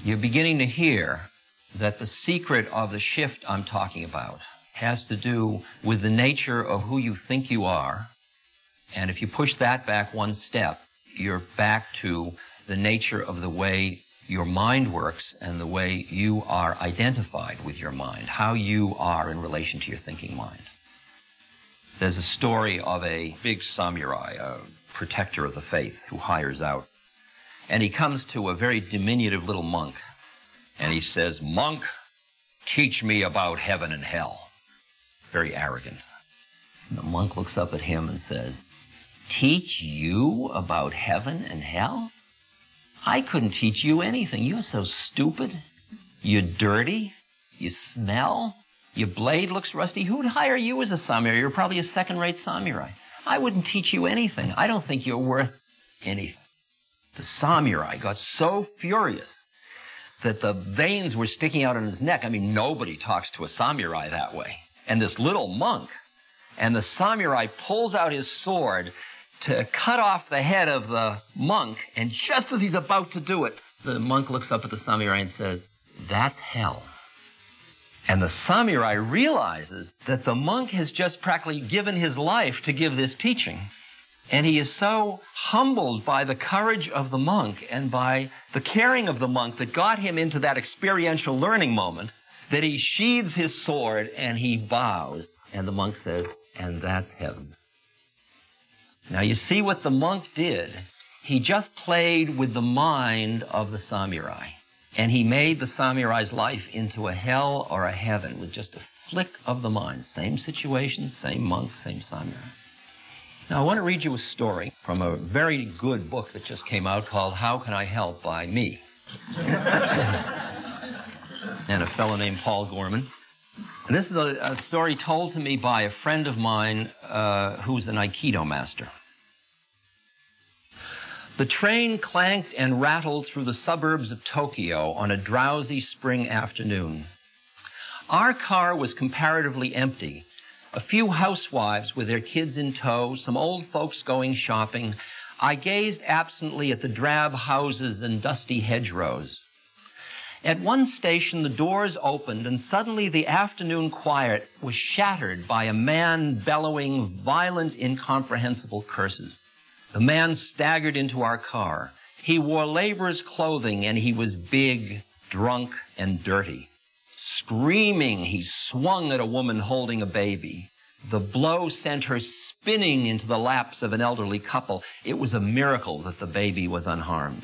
You're beginning to hear that the secret of the shift I'm talking about has to do with the nature of who you think you are. And if you push that back one step, you're back to the nature of the way your mind works and the way you are identified with your mind, how you are in relation to your thinking mind. There's a story of a big samurai, a protector of the faith, who hires out. And he comes to a very diminutive little monk, and he says, "Monk, teach me about heaven and hell." Very arrogant. And the monk looks up at him and says, "Teach you about heaven and hell? I couldn't teach you anything. You're so stupid. You're dirty. You smell. Your blade looks rusty. Who'd hire you as a samurai? You're probably a second-rate samurai. I wouldn't teach you anything. I don't think you're worth anything." The samurai got so furious that the veins were sticking out on his neck. I mean, nobody talks to a samurai that way. And this little monk, and the samurai pulls out his sword to cut off the head of the monk, and just as he's about to do it, the monk looks up at the samurai and says, "That's hell." And the samurai realizes that the monk has just practically given his life to give this teaching. And he is so humbled by the courage of the monk and by the caring of the monk that got him into that experiential learning moment that he sheathes his sword and he bows. And the monk says, "And that's heaven." Now you see what the monk did. He just played with the mind of the samurai. And he made the samurai's life into a hell or a heaven with just a flick of the mind. Same situation, same monk, same samurai. Now I want to read you a story from a very good book that just came out called How Can I Help by me. And a fellow named Paul Gorman. And this is a story told to me by a friend of mine who's an Aikido master. The train clanked and rattled through the suburbs of Tokyo on a drowsy spring afternoon. Our car was comparatively empty. A few housewives with their kids in tow, some old folks going shopping. I gazed absently at the drab houses and dusty hedgerows. At one station, the doors opened, and suddenly the afternoon quiet was shattered by a man bellowing violent, incomprehensible curses. The man staggered into our car. He wore laborer's clothing, and he was big, drunk, and dirty. Screaming, he swung at a woman holding a baby. The blow sent her spinning into the laps of an elderly couple. It was a miracle that the baby was unharmed.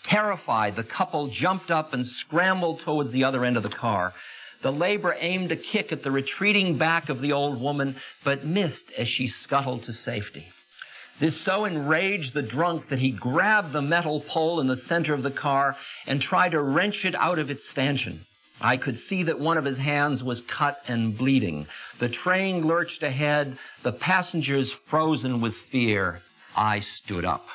Terrified, the couple jumped up and scrambled towards the other end of the car. The laborer aimed a kick at the retreating back of the old woman, but missed as she scuttled to safety. This so enraged the drunk that he grabbed the metal pole in the center of the car and tried to wrench it out of its stanchion. I could see that one of his hands was cut and bleeding. The train lurched ahead, the passengers frozen with fear. I stood up.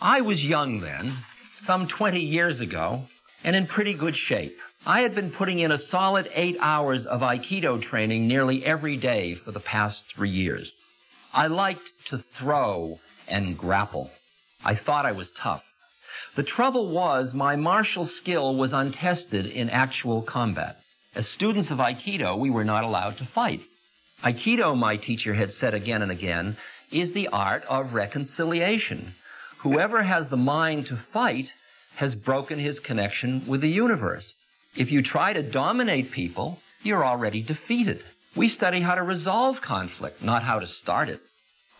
I was young then, some 20 years ago, and in pretty good shape. I had been putting in a solid 8 hours of Aikido training nearly every day for the past 3 years. I liked to throw and grapple. I thought I was tough. The trouble was my martial skill was untested in actual combat. As students of Aikido, we were not allowed to fight. Aikido, my teacher had said again and again, is the art of reconciliation. Whoever has the mind to fight has broken his connection with the universe. If you try to dominate people, you're already defeated. We study how to resolve conflict, not how to start it.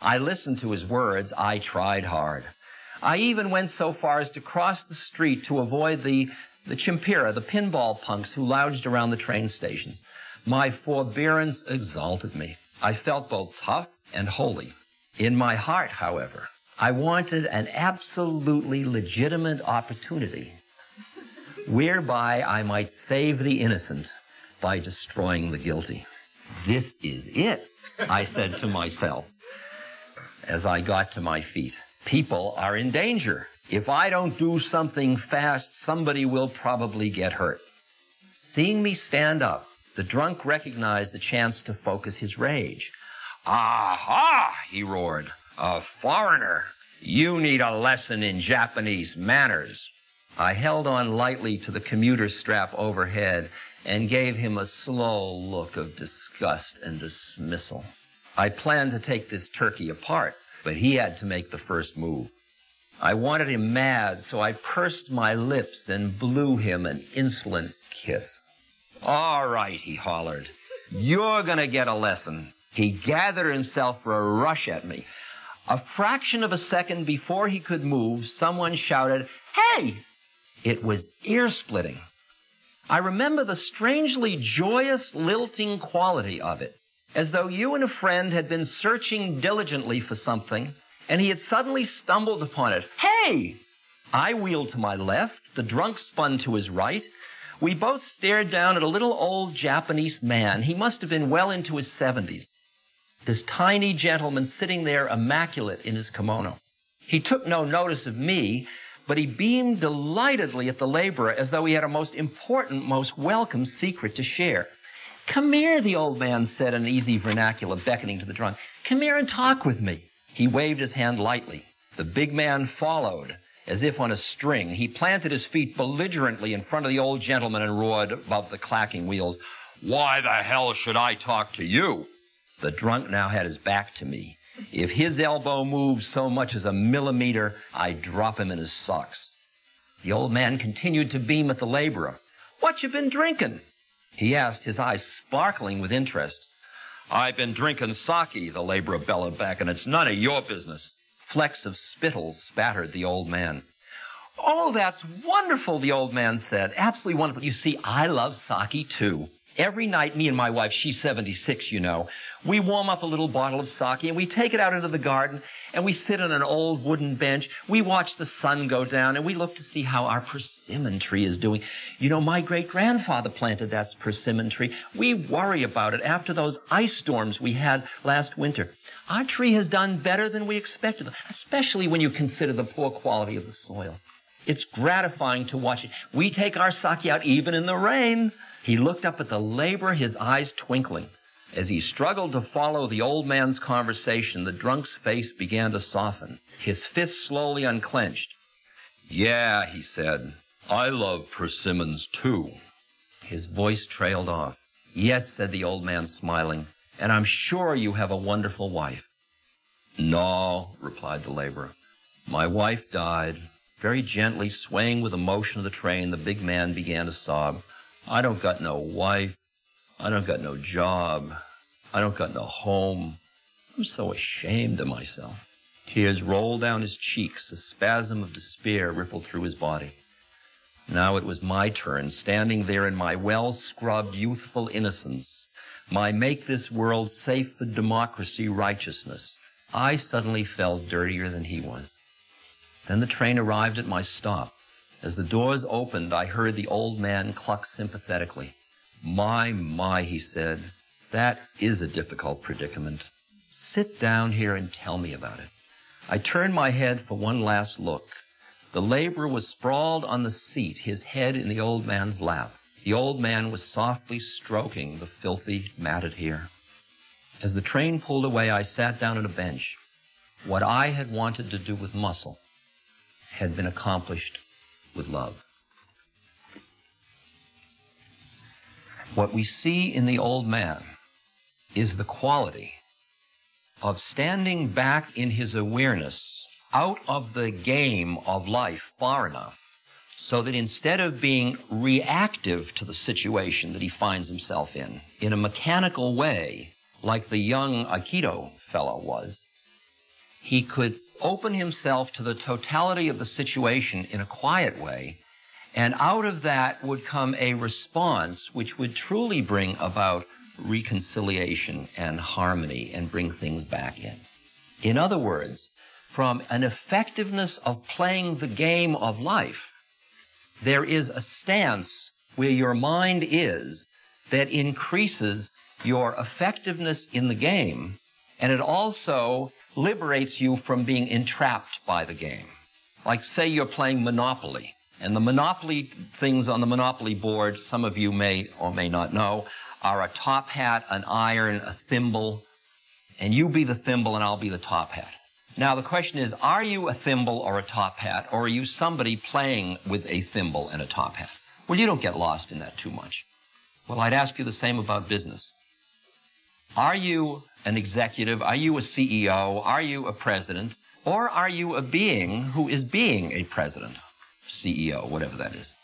I listened to his words. I tried hard. I even went so far as to cross the street to avoid the chimpira, the pinball punks who lounged around the train stations. My forbearance exalted me. I felt both tough and holy. In my heart, however, I wanted an absolutely legitimate opportunity whereby I might save the innocent by destroying the guilty. This is it, I said to myself as I got to my feet. People are in danger. If I don't do something fast, somebody will probably get hurt. Seeing me stand up, the drunk recognized the chance to focus his rage. Aha, he roared. A foreigner. You need a lesson in Japanese manners. I held on lightly to the commuter strap overhead and gave him a slow look of disgust and dismissal. I planned to take this turkey apart, but he had to make the first move. I wanted him mad, so I pursed my lips and blew him an insolent kiss. All right, he hollered. You're gonna get a lesson. He gathered himself for a rush at me. A fraction of a second before he could move, someone shouted, "Hey!" It was ear-splitting. I remember the strangely joyous, lilting quality of it, as though you and a friend had been searching diligently for something, and he had suddenly stumbled upon it. Hey! I wheeled to my left, the drunk spun to his right. We both stared down at a little old Japanese man. He must have been well into his 70s. This tiny gentleman sitting there immaculate in his kimono. He took no notice of me, but he beamed delightedly at the laborer as though he had a most important, most welcome secret to share. "Come here," the old man said in easy vernacular, beckoning to the drunk. "Come here and talk with me." He waved his hand lightly. The big man followed, as if on a string. He planted his feet belligerently in front of the old gentleman and roared above the clacking wheels, "Why the hell should I talk to you?" The drunk now had his back to me. If his elbow moved so much as a millimeter, I'd drop him in his socks. The old man continued to beam at the laborer. "What you been drinking?" he asked, his eyes sparkling with interest. "I've been drinking sake," the laborer bellowed back, "and it's none of your business." Flecks of spittle spattered the old man. "Oh, that's wonderful," the old man said. "Absolutely wonderful. You see, I love sake, too. Every night, me and my wife, she's 76, you know, we warm up a little bottle of sake and we take it out into the garden and we sit on an old wooden bench. We watch the sun go down and we look to see how our persimmon tree is doing. You know, my great-grandfather planted that persimmon tree. We worry about it after those ice storms we had last winter. Our tree has done better than we expected, especially when you consider the poor quality of the soil. It's gratifying to watch it. We take our sake out even in the rain." He looked up at the laborer, his eyes twinkling. As he struggled to follow the old man's conversation, the drunk's face began to soften. His fist slowly unclenched. "Yeah," he said, "I love persimmons too." His voice trailed off. "Yes," said the old man, smiling, "and I'm sure you have a wonderful wife." "No," replied the laborer. "My wife died." Very gently, swaying with the motion of the train, the big man began to sob. "I don't got no wife. I don't got no job. I don't got no home. I'm so ashamed of myself." Tears rolled down his cheeks. A spasm of despair rippled through his body. Now it was my turn, standing there in my well-scrubbed youthful innocence, my make this world safe for democracy righteousness. I suddenly felt dirtier than he was. Then the train arrived at my stop. As the doors opened, I heard the old man cluck sympathetically. My, he said, "that is a difficult predicament. Sit down here and tell me about it." I turned my head for one last look. The laborer was sprawled on the seat, his head in the old man's lap. The old man was softly stroking the filthy, matted hair. As the train pulled away, I sat down on a bench. What I had wanted to do with muscle had been accomplished with love. What we see in the old man is the quality of standing back in his awareness out of the game of life far enough so that instead of being reactive to the situation that he finds himself in a mechanical way, like the young Aikido fellow was, he could open himself to the totality of the situation in a quiet way, and out of that would come a response which would truly bring about reconciliation and harmony and bring things back in. In other words, from an effectiveness of playing the game of life, there is a stance where your mind is that increases your effectiveness in the game, and it also liberates you from being entrapped by the game. Like, say you're playing Monopoly, and the Monopoly things on the Monopoly board, some of you may or may not know, are a top hat, an iron, a thimble, and you be the thimble and I'll be the top hat. Now, the question is, are you a thimble or a top hat, or are you somebody playing with a thimble and a top hat? Well, you don't get lost in that too much. Well, I'd ask you the same about business. Are you an executive? Are you a CEO? Are you a president? Or are you a being who is being a president, CEO, whatever that is?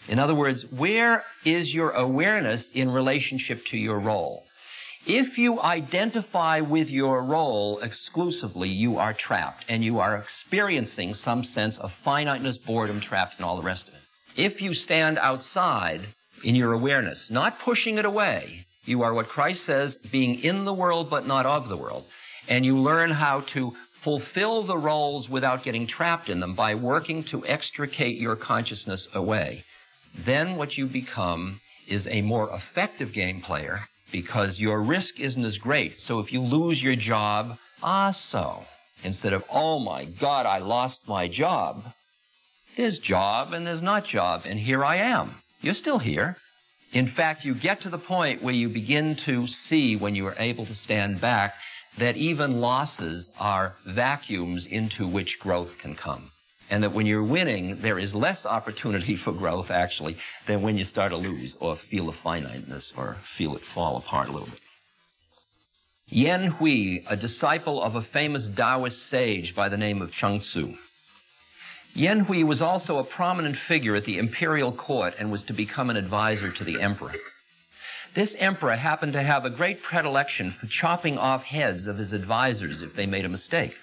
In other words, where is your awareness in relationship to your role? If you identify with your role exclusively, you are trapped, and you are experiencing some sense of finiteness, boredom, trapped, and all the rest of it. If you stand outside in your awareness, not pushing it away, you are what Christ says, being in the world but not of the world, and you learn how to fulfill the roles without getting trapped in them by working to extricate your consciousness away. Then what you become is a more effective game player because your risk isn't as great. So if you lose your job, so, instead of, oh my God, I lost my job, there's job and there's not job, and here I am. You're still here. In fact, you get to the point where you begin to see, when you are able to stand back, that even losses are vacuums into which growth can come. And that when you're winning, there is less opportunity for growth, actually, than when you start to lose or feel a finiteness or feel it fall apart a little bit. Yen Hui, a disciple of a famous Taoist sage by the name of Chuang Tzu. Yen Hui was also a prominent figure at the imperial court and was to become an advisor to the emperor. This emperor happened to have a great predilection for chopping off heads of his advisors if they made a mistake.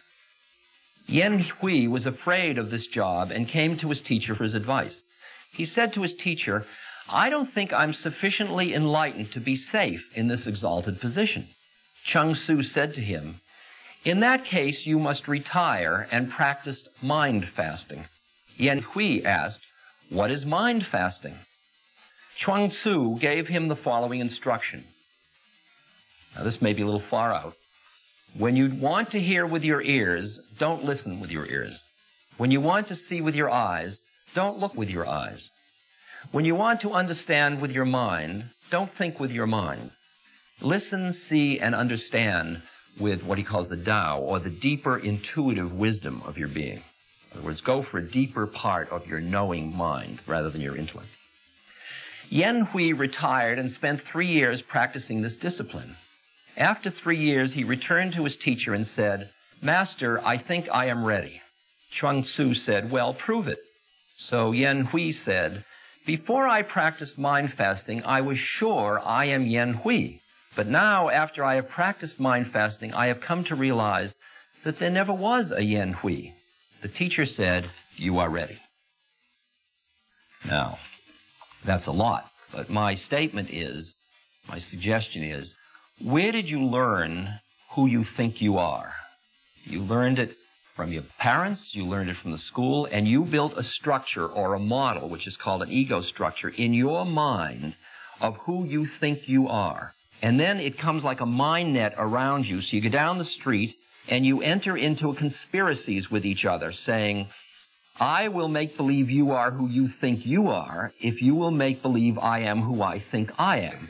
Yen Hui was afraid of this job and came to his teacher for his advice. He said to his teacher, I don't think I'm sufficiently enlightened to be safe in this exalted position. Chuang Tzu said to him, in that case, you must retire and practice mind fasting. Yen Hui asked, what is mind fasting? Chuang Tzu gave him the following instruction. Now, this may be a little far out. When you want to hear with your ears, don't listen with your ears. When you want to see with your eyes, don't look with your eyes. When you want to understand with your mind, don't think with your mind. Listen, see, and understand with what he calls the Tao, or the deeper intuitive wisdom of your being. In other words, go for a deeper part of your knowing mind rather than your intellect. Yen Hui retired and spent 3 years practicing this discipline. After 3 years, he returned to his teacher and said, Master, I think I am ready. Chuang Tzu said, well, prove it. So Yen Hui said, before I practiced mind fasting, I was sure I am Yen Hui. But now, after I have practiced mind fasting, I have come to realize that there never was a Yen Hui. The teacher said, you are ready. Now, that's a lot, but my statement is, my suggestion is, where did you learn who you think you are? You learned it from your parents, you learned it from the school, and you built a structure or a model, which is called an ego structure, in your mind of who you think you are. And then it comes like a mine net around you. So you go down the street and you enter into conspiracies with each other, saying, I will make believe you are who you think you are if you will make believe I am who I think I am.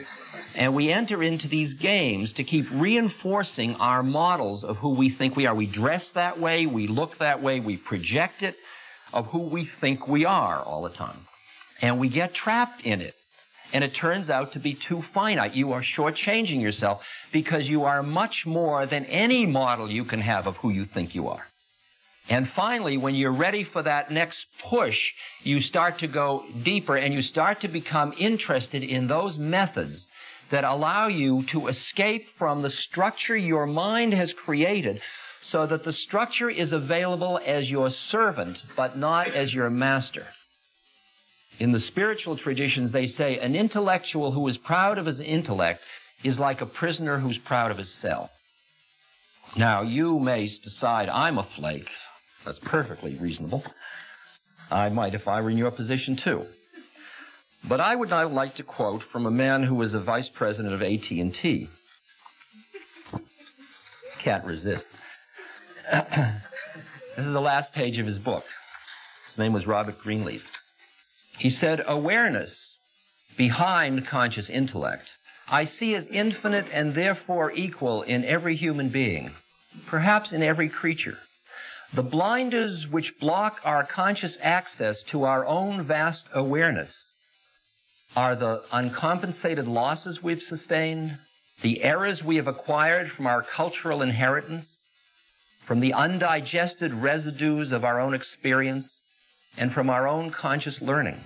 And we enter into these games to keep reinforcing our models of who we think we are. We dress that way, we look that way, we project it of who we think we are all the time. And we get trapped in it. And it turns out to be too finite. You are shortchanging yourself because you are much more than any model you can have of who you think you are. And finally, when you're ready for that next push, you start to go deeper and you start to become interested in those methods that allow you to escape from the structure your mind has created so that the structure is available as your servant, but not as your master. In the spiritual traditions, they say an intellectual who is proud of his intellect is like a prisoner who's proud of his cell. Now, you may decide, I'm a flake. That's perfectly reasonable. I might if I were in your position, too. But I would now like to quote from a man who was a vice president of AT&T. Can't resist. This is the last page of his book. His name was Robert Greenleaf. He said, awareness behind conscious intellect I see as infinite and therefore equal in every human being, perhaps in every creature. The blinders which block our conscious access to our own vast awareness are the uncompensated losses we've sustained, the errors we have acquired from our cultural inheritance, from the undigested residues of our own experience, and from our own conscious learning.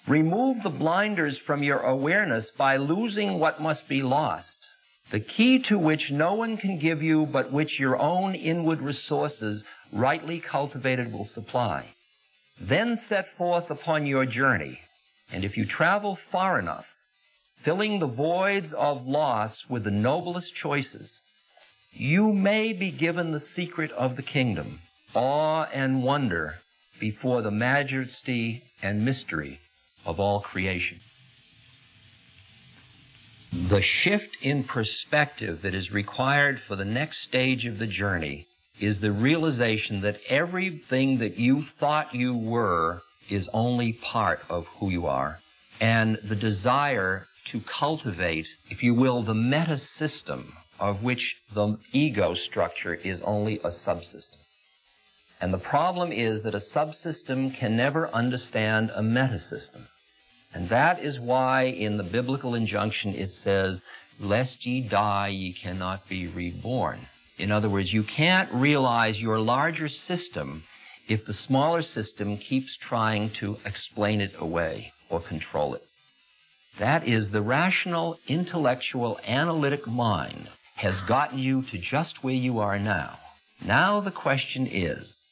Remove the blinders from your awareness by losing what must be lost, the key to which no one can give you but which your own inward resources, rightly cultivated, will supply. Then set forth upon your journey, and if you travel far enough, filling the voids of loss with the noblest choices, you may be given the secret of the kingdom, awe and wonder before the majesty and mystery of all creation. The shift in perspective that is required for the next stage of the journey is the realization that everything that you thought you were is only part of who you are, and the desire to cultivate, if you will, the meta-system of which the ego structure is only a subsystem. And the problem is that a subsystem can never understand a meta-system. And that is why in the biblical injunction it says, lest ye die, ye cannot be reborn. In other words, you can't realize your larger system if the smaller system keeps trying to explain it away or control it. That is, the rational, intellectual, analytic mind has gotten you to just where you are now. Now the question is,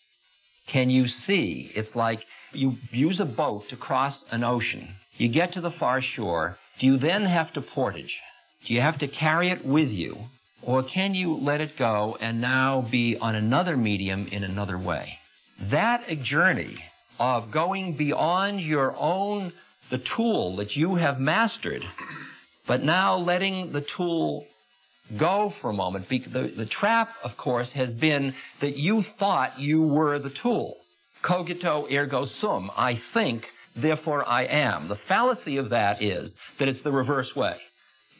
can you see? It's like you use a boat to cross an ocean. You get to the far shore. Do you then have to portage? Do you have to carry it with you? Or can you let it go and now be on another medium in another way? That journey of going beyond your own, the tool that you have mastered, but now letting the tool go for a moment. The trap, of course, has been that you thought you were the tool. Cogito ergo sum. I think, therefore I am. The fallacy of that is that it's the reverse way.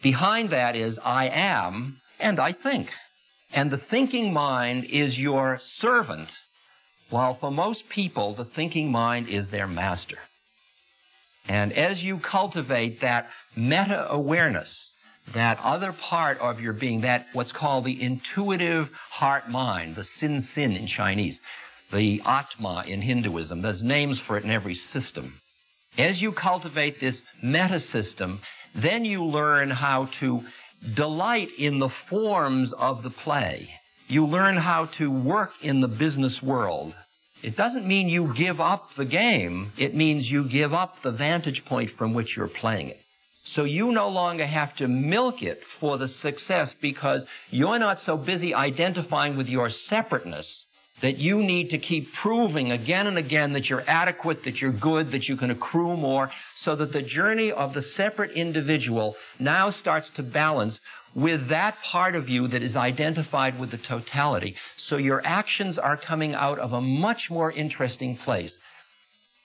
Behind that is I am and I think. And the thinking mind is your servant, while for most people the thinking mind is their master. And as you cultivate that meta-awareness, that other part of your being, that what's called the intuitive heart-mind, the sin-sin in Chinese, the Atma in Hinduism, there's names for it in every system. As you cultivate this meta-system, then you learn how to delight in the forms of the play. You learn how to work in the business world. It doesn't mean you give up the game. It means you give up the vantage point from which you're playing it. So you no longer have to milk it for the success because you're not so busy identifying with your separateness that you need to keep proving again and again that you're adequate, that you're good, that you can accrue more, so that the journey of the separate individual now starts to balance with that part of you that is identified with the totality. So your actions are coming out of a much more interesting place.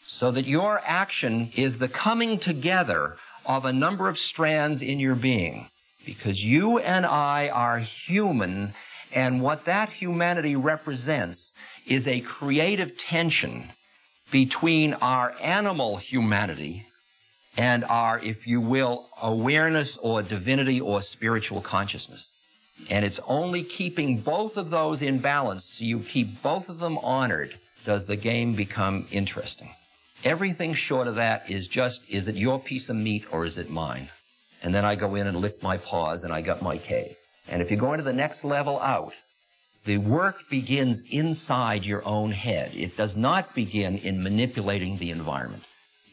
So that your action is the coming together of a number of strands in your being. Because you and I are human, and what that humanity represents is a creative tension between our animal humanity and our, if you will, awareness or divinity or spiritual consciousness. And it's only keeping both of those in balance, so you keep both of them honored, does the game become interesting. Everything short of that is just, is it your piece of meat or is it mine? And then I go in and lick my paws and I got my cave. And if you're going to the next level out, the work begins inside your own head. It does not begin in manipulating the environment.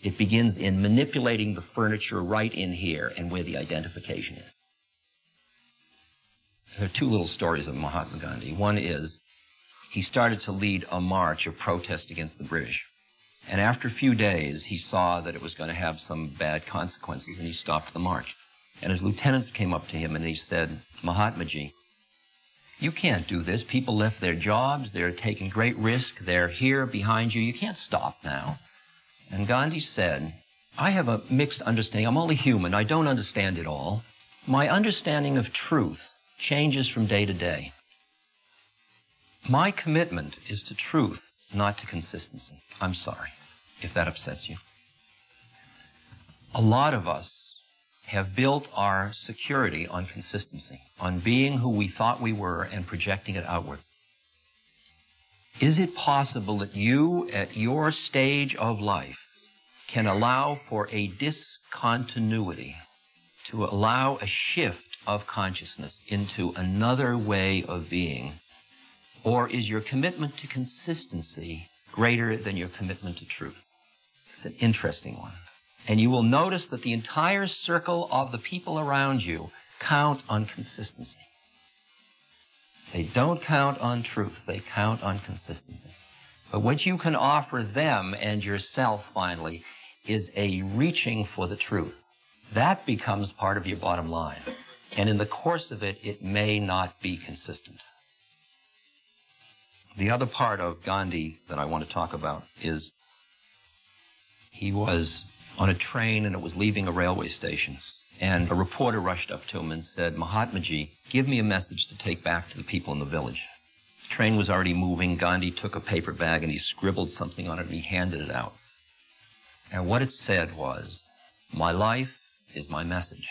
It begins in manipulating the furniture right in here and where the identification is. There are two little stories of Mahatma Gandhi. One is he started to lead a march of protest against the British. And after a few days, he saw that it was going to have some bad consequences, and he stopped the march. And his lieutenants came up to him and he said, Mahatmaji, You can't do this. People left their jobs. They're taking great risk. They're here behind you. You can't stop now. And Gandhi said, I have a mixed understanding. I'm only human. I don't understand it all. My understanding of truth changes from day to day. My commitment is to truth, not to consistency. I'm sorry if that upsets you. A lot of us have built our security on consistency, on being who we thought we were and projecting it outward. Is it possible that you, at your stage of life, can allow for a discontinuity, to allow a shift of consciousness into another way of being? Or is your commitment to consistency greater than your commitment to truth? It's an interesting one. And you will notice that the entire circle of the people around you count on consistency. They don't count on truth. They count on consistency. But what you can offer them and yourself, finally, is a reaching for the truth. That becomes part of your bottom line. And in the course of it, it may not be consistent. The other part of Gandhi that I want to talk about is he was on a train and it was leaving a railway station. And a reporter rushed up to him and said, Mahatmaji, give me a message to take back to the people in the village. The train was already moving. Gandhi took a paper bag and he scribbled something on it and he handed it out. And what it said was, my life is my message.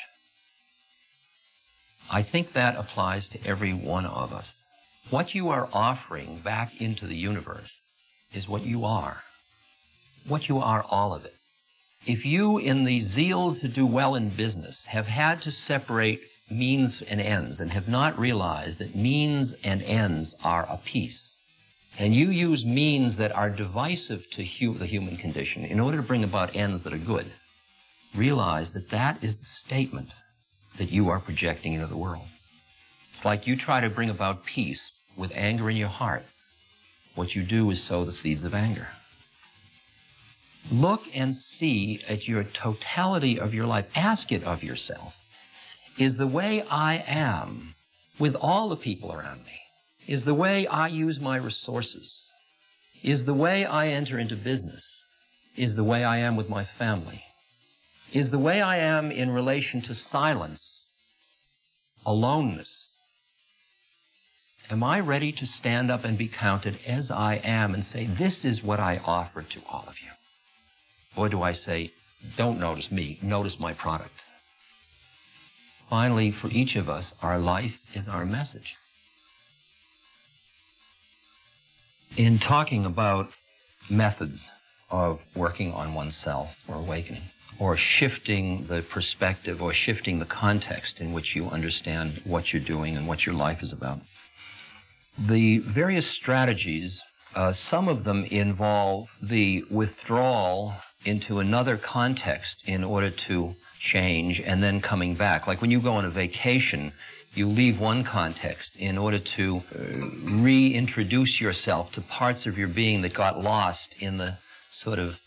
I think that applies to every one of us. What you are offering back into the universe is what you are. What you are, all of it. If you, in the zeal to do well in business, have had to separate means and ends and have not realized that means and ends are a piece, and you use means that are divisive to the human condition in order to bring about ends that are good, realize that that is the statement that you are projecting into the world. It's like you try to bring about peace with anger in your heart. What you do is sow the seeds of anger. Look and see at your totality of your life. Ask it of yourself. Is the way I am with all the people around me, is the way I use my resources, is the way I enter into business, is the way I am with my family, is the way I am in relation to silence, aloneness? Am I ready to stand up and be counted as I am and say, this is what I offer to all of you? Or do I say, don't notice me, notice my product? Finally, for each of us, our life is our message. In talking about methods of working on oneself or awakening, or shifting the perspective or shifting the context in which you understand what you're doing and what your life is about, the various strategies, some of them involve the withdrawal into another context in order to change and then coming back. Like when you go on a vacation, you leave one context in order to reintroduce yourself to parts of your being that got lost in the sort of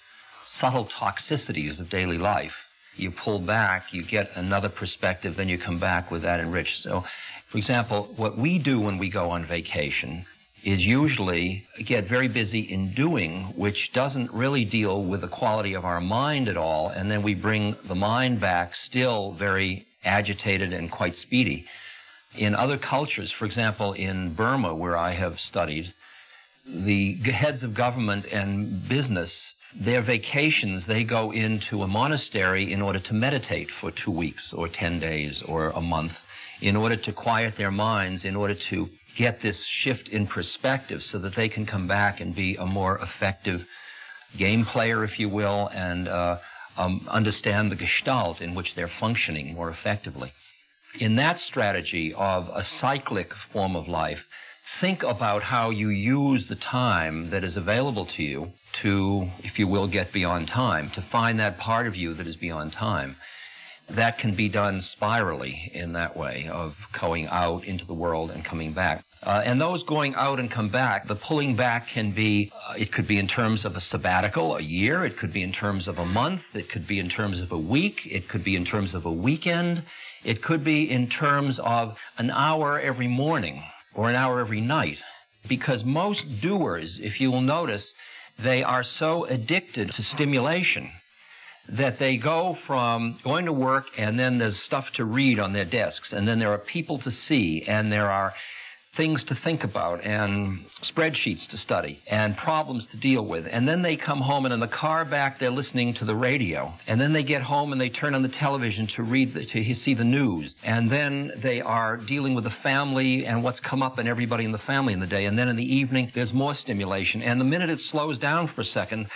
subtle toxicities of daily life. You pull back, you get another perspective, then you come back with that enriched. So, for example, what we do when we go on vacation is usually get very busy in doing, which doesn't really deal with the quality of our mind at all, and then we bring the mind back still very agitated and quite speedy. In other cultures, for example, in Burma, where I have studied, the heads of government and business, their vacations, they go into a monastery in order to meditate for 2 weeks or 10 days or a month, in order to quiet their minds, in order to get this shift in perspective so that they can come back and be a more effective game player, if you will, and understand the gestalt in which they're functioning more effectively. In that strategy of a cyclic form of life, think about how you use the time that is available to you to, if you will, get beyond time, to find that part of you that is beyond time. That can be done spirally in that way of going out into the world and coming back. And those going out and come back, the pulling back can be, it could be in terms of a sabbatical, a year. It could be in terms of a month. It could be in terms of a week. It could be in terms of a weekend. It could be in terms of an hour every morning or an hour every night. Because most doers, if you will notice, they are so addicted to stimulation that they go from going to work and then there's stuff to read on their desks, and then there are people to see, and there are things to think about, and spreadsheets to study, and problems to deal with. And then they come home, and in the car back, they're listening to the radio. And then they get home and they turn on the television to to see the news. And then they are dealing with the family and what's come up in everybody in the family in the day. And then in the evening, there's more stimulation. And the minute it slows down for a second,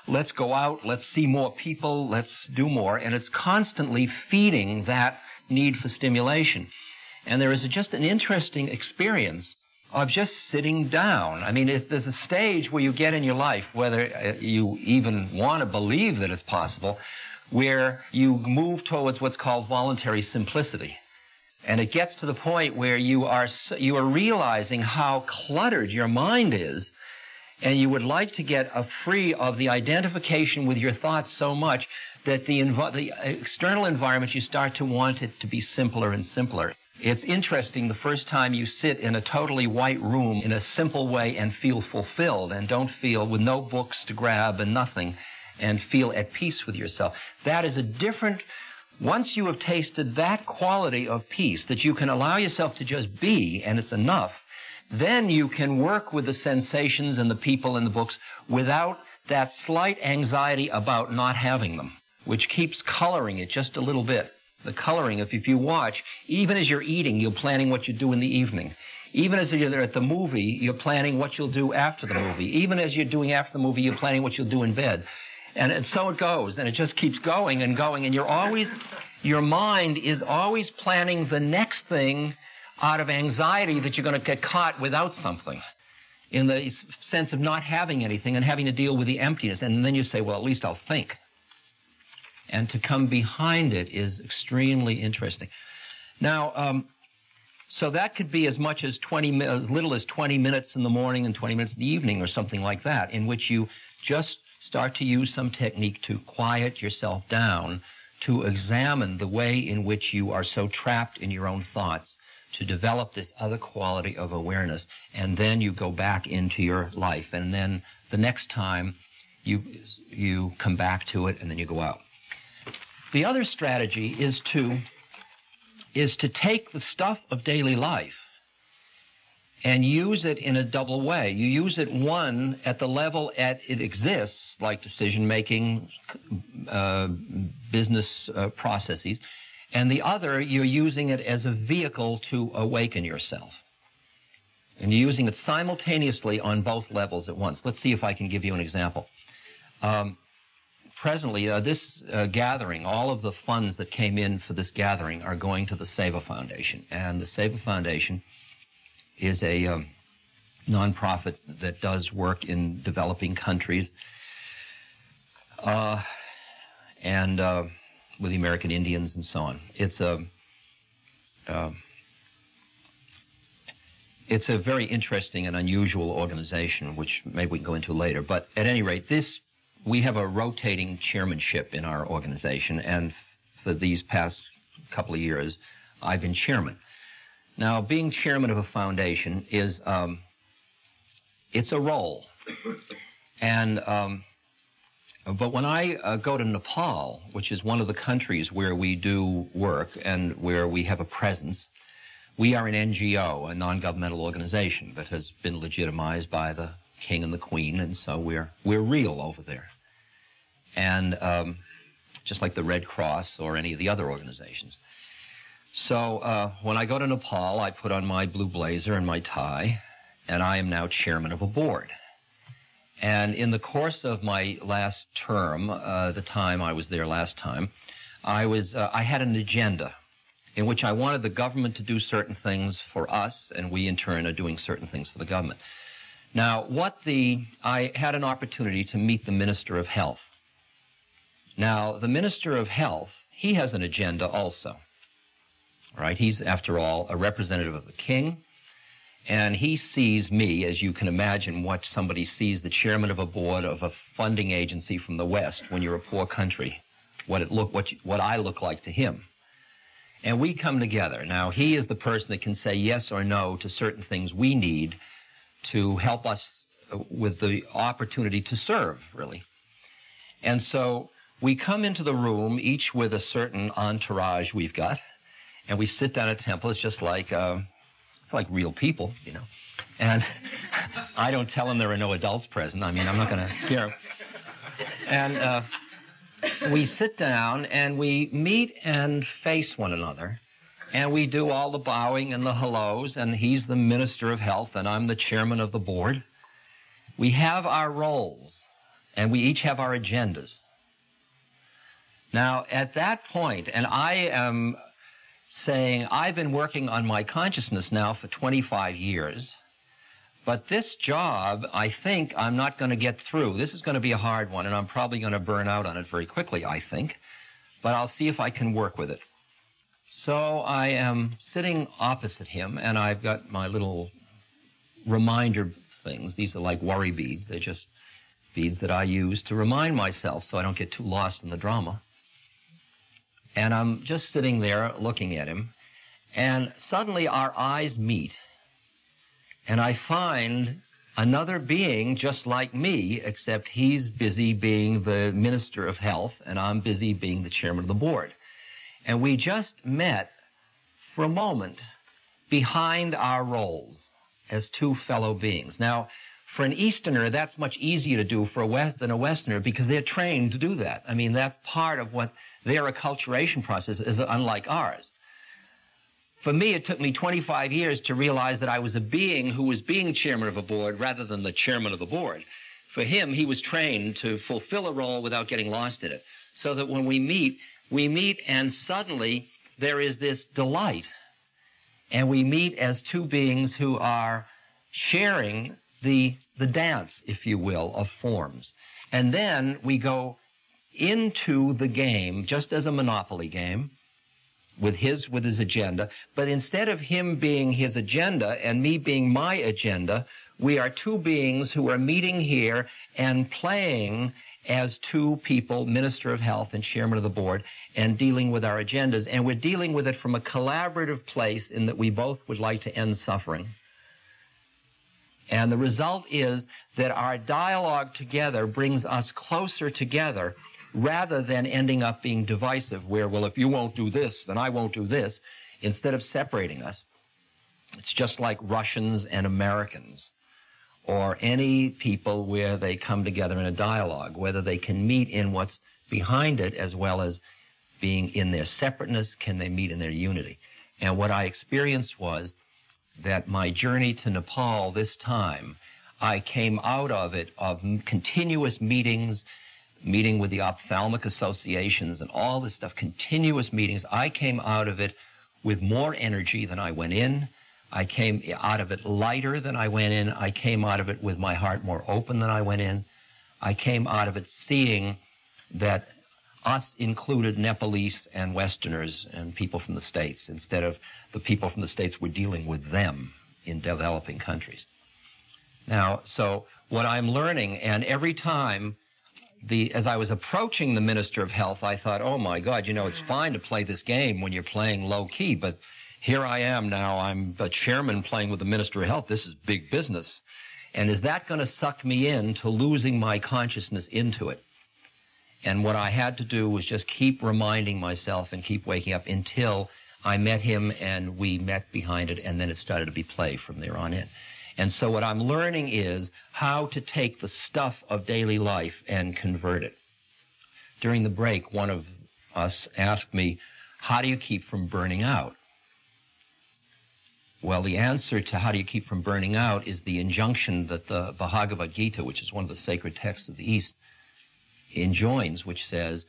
let's go out, let's see more people, let's do more. And it's constantly feeding that need for stimulation. And there is just an interesting experience of just sitting down. I mean, if there's a stage where you get in your life, whether you even want to believe that it's possible, where you move towards what's called voluntary simplicity. And it gets to the point where you are realizing how cluttered your mind is, and you would like to get free of the identification with your thoughts so much that the external environment, you start to want it to be simpler and simpler. It's interesting the first time you sit in a totally white room in a simple way and feel fulfilled and don't feel with no books to grab and nothing and feel at peace with yourself. That is a different, once you have tasted that quality of peace, that you can allow yourself to just be and it's enough, then you can work with the sensations and the people and the books without that slight anxiety about not having them, which keeps coloring it just a little bit. The coloring, if you watch, even as you're eating, you're planning what you do in the evening. Even as you're there at the movie, you're planning what you'll do after the movie. Even as you're doing after the movie, you're planning what you'll do in bed. And so it goes, and it just keeps going and going, and your mind is always planning the next thing out of anxiety that you're going to get caught without something, in the sense of not having anything and having to deal with the emptiness. And then you say, well, at least I'll think. And to come behind it is extremely interesting. Now, so that could be as much as as little as 20 minutes in the morning and 20 minutes in the evening or something like that, in which you just start to use some technique to quiet yourself down, to examine the way in which you are so trapped in your own thoughts, to develop this other quality of awareness, and then you go back into your life, and then the next time you come back to it, and then you go out. The other strategy is to take the stuff of daily life and use it in a double way. You use it, one, at the level it exists, like decision-making, business processes, and the other, you're using it as a vehicle to awaken yourself. And you're using it simultaneously on both levels at once. Let's see if I can give you an example. Presently, this gathering, all of the funds that came in for this gathering are going to the Seva Foundation. And the Seva Foundation is a nonprofit that does work in developing countries and with the American Indians and so on. It's a very interesting and unusual organization, which maybe we can go into later. But at any rate, we have a rotating chairmanship in our organization, and for these past couple of years, I've been chairman. Now, being chairman of a foundation is, it's a role. And, but when I go to Nepal, which is one of the countries where we do work and where we have a presence, we are an NGO, a non-governmental organization that has been legitimized by the King and the Queen, and so we're real over there. And just like the Red Cross or any of the other organizations. So when I go to Nepal, I put on my blue blazer and my tie, and I am now chairman of a board. And in the course of my last term, the time I was there last time, I had an agenda in which I wanted the government to do certain things for us, and we in turn are doing certain things for the government. Now, I had an opportunity to meet the Minister of Health. Now, the Minister of Health, he has an agenda also. Right? He's, after all, a representative of the King, and he sees me, as you can imagine, what somebody sees the chairman of a board of a funding agency from the West when you're a poor country, what I look like to him. And we come together. Now, he is the person that can say yes or no to certain things we need to help us with the opportunity to serve, really. And so we come into the room, each with a certain entourage we've got, and we sit down at a temple. It's just like, it's like real people, you know. And I don't tell them there are no adults present. I mean, I'm not going to scare them. And we sit down and we meet and face one another, and we do all the bowing and the hellos, and he's the Minister of Health and I'm the chairman of the board. We have our roles, and we each have our agendas. Now, at that point, and I am saying I've been working on my consciousness now for 25 years, but this job, I think I'm not going to get through. This is going to be a hard one, and I'm probably going to burn out on it very quickly, I think. But I'll see if I can work with it. So I am sitting opposite him, and I've got my little reminder things. These are like worry beads. They're just beads that I use to remind myself so I don't get too lost in the drama. And I'm just sitting there looking at him, and suddenly our eyes meet. And I find another being just like me, except he's busy being the Minister of Health, and I'm busy being the chairman of the board. And we just met for a moment behind our roles as two fellow beings. Now, for an Easterner, that's much easier to do than a Westerner, because they're trained to do that. I mean, that's part of what their acculturation process is, unlike ours. For me, it took me 25 years to realize that I was a being who was being chairman of a board rather than the chairman of the board. For him, he was trained to fulfill a role without getting lost in it. So that when we meet and suddenly there is this delight. And we meet as two beings who are sharing the dance, if you will, of forms. And then we go into the game just as a Monopoly game, with his agenda, but instead of him being his agenda and me being my agenda, we are two beings who are meeting here and playing as two people, Minister of Health and Chairman of the Board, and dealing with our agendas. And we're dealing with it from a collaborative place in that we both would like to end suffering. And the result is that our dialogue together brings us closer together, rather than ending up being divisive, where, well, if you won't do this, then I won't do this, instead of separating us. It's just like Russians and Americans, or any people where they come together in a dialogue, whether they can meet in what's behind it as well as being in their separateness, can they meet in their unity. And what I experienced was that my journey to Nepal this time, I came out of it of continuous meetings, meeting with the ophthalmic associations and all this stuff, continuous meetings. I came out of it with more energy than I went in. I came out of it lighter than I went in. I came out of it with my heart more open than I went in. I came out of it seeing that us included Nepalese and Westerners and people from the States, instead of the people from the States were dealing with them in developing countries. Now, so what I'm learning, and every time as I was approaching the Minister of Health, I thought, oh my God, you know, it's fine to play this game when you're playing low key, but here I am now, I'm the chairman playing with the Minister of Health. This is big business. And is that going to suck me into losing my consciousness into it? And what I had to do was just keep reminding myself and keep waking up until I met him and we met behind it, and then it started to be play from there on in. And so what I'm learning is how to take the stuff of daily life and convert it. During the break, one of us asked me, how do you keep from burning out? Well, the answer to how do you keep from burning out is the injunction that the Bhagavad Gita, which is one of the sacred texts of the East, enjoins, which says,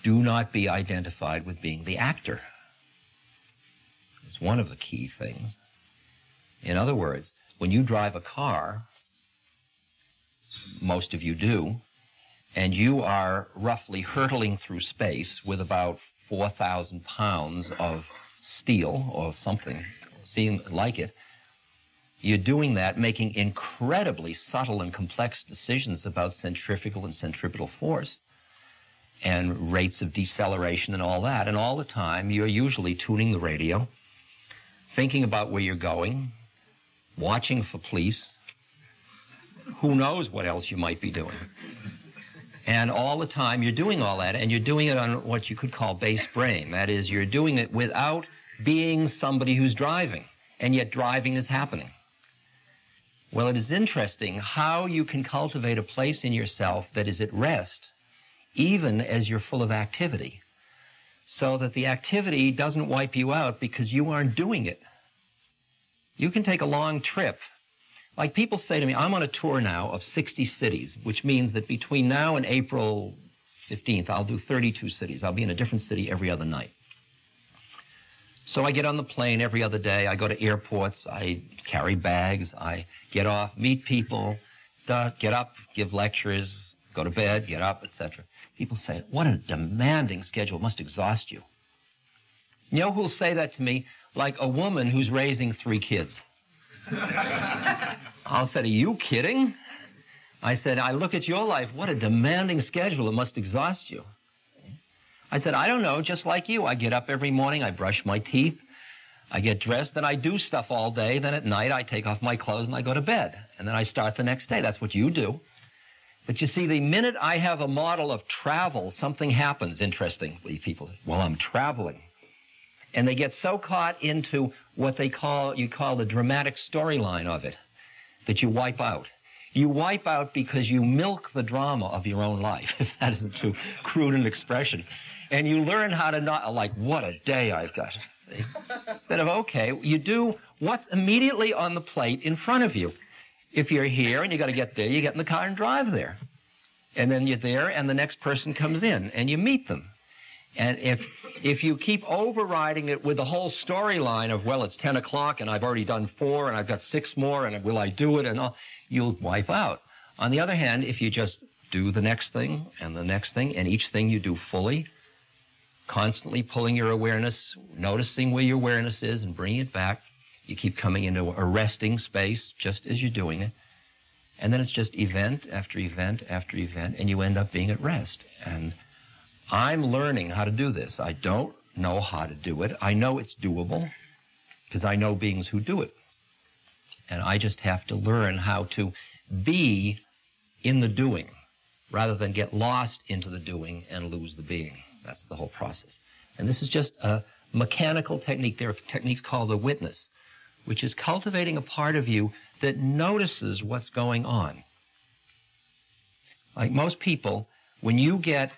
do not be identified with being the actor. It's one of the key things. In other words, when you drive a car, most of you do, and you are roughly hurtling through space with about 4,000 pounds of steel or something, seem like it, you're doing that, making incredibly subtle and complex decisions about centrifugal and centripetal force. and rates of deceleration and all that. And all the time, you're usually tuning the radio, thinking about where you're going, watching for police. Who knows what else you might be doing? And all the time, you're doing all that, and you're doing it on what you could call base brain. That is, you're doing it without being somebody who's driving, and yet driving is happening. Well, it is interesting how you can cultivate a place in yourself that is at rest, even as you're full of activity, so that the activity doesn't wipe you out because you aren't doing it. You can take a long trip. Like people say to me, I'm on a tour now of 60 cities, which means that between now and April 15th, I'll do 32 cities. I'll be in a different city every other night. So I get on the plane every other day. I go to airports. I carry bags. I get off, meet people, get up, give lectures, go to bed, get up, etc. People say, what a demanding schedule. It must exhaust you. You know who'll say that to me? Like a woman who's raising 3 kids. I'll say, are you kidding? I said, I look at your life. What a demanding schedule. It must exhaust you. I said, I don't know, just like you. I get up every morning, I brush my teeth, I get dressed, then I do stuff all day, then at night I take off my clothes and I go to bed. And then I start the next day. That's what you do. But you see, the minute I have a model of travel, something happens, interestingly. People say, well, I'm traveling. And they get so caught into what you call the dramatic storyline of it, that you wipe out. You wipe out because you milk the drama of your own life, if that isn't too crude an expression. And you learn how to not, like, what a day I've got. Instead of, okay, you do what's immediately on the plate in front of you. If you're here and you got to get there, you get in the car and drive there. And then you're there and the next person comes in and you meet them. And if you keep overriding it with the whole storyline of, well, it's 10 o'clock and I've already done 4 and I've got 6 more and will I do it and all, you'll wipe out. On the other hand, if you just do the next thing and the next thing and each thing you do fully, constantly pulling your awareness, noticing where your awareness is and bringing it back, you keep coming into a resting space just as you're doing it. And then it's just event after event after event and you end up being at rest. And I'm learning how to do this. I don't know how to do it. I know it's doable because I know beings who do it. And I just have to learn how to be in the doing rather than get lost into the doing and lose the being. That's the whole process. And this is just a mechanical technique. There are techniques called the witness, which is cultivating a part of you that notices what's going on. Like most people, when you get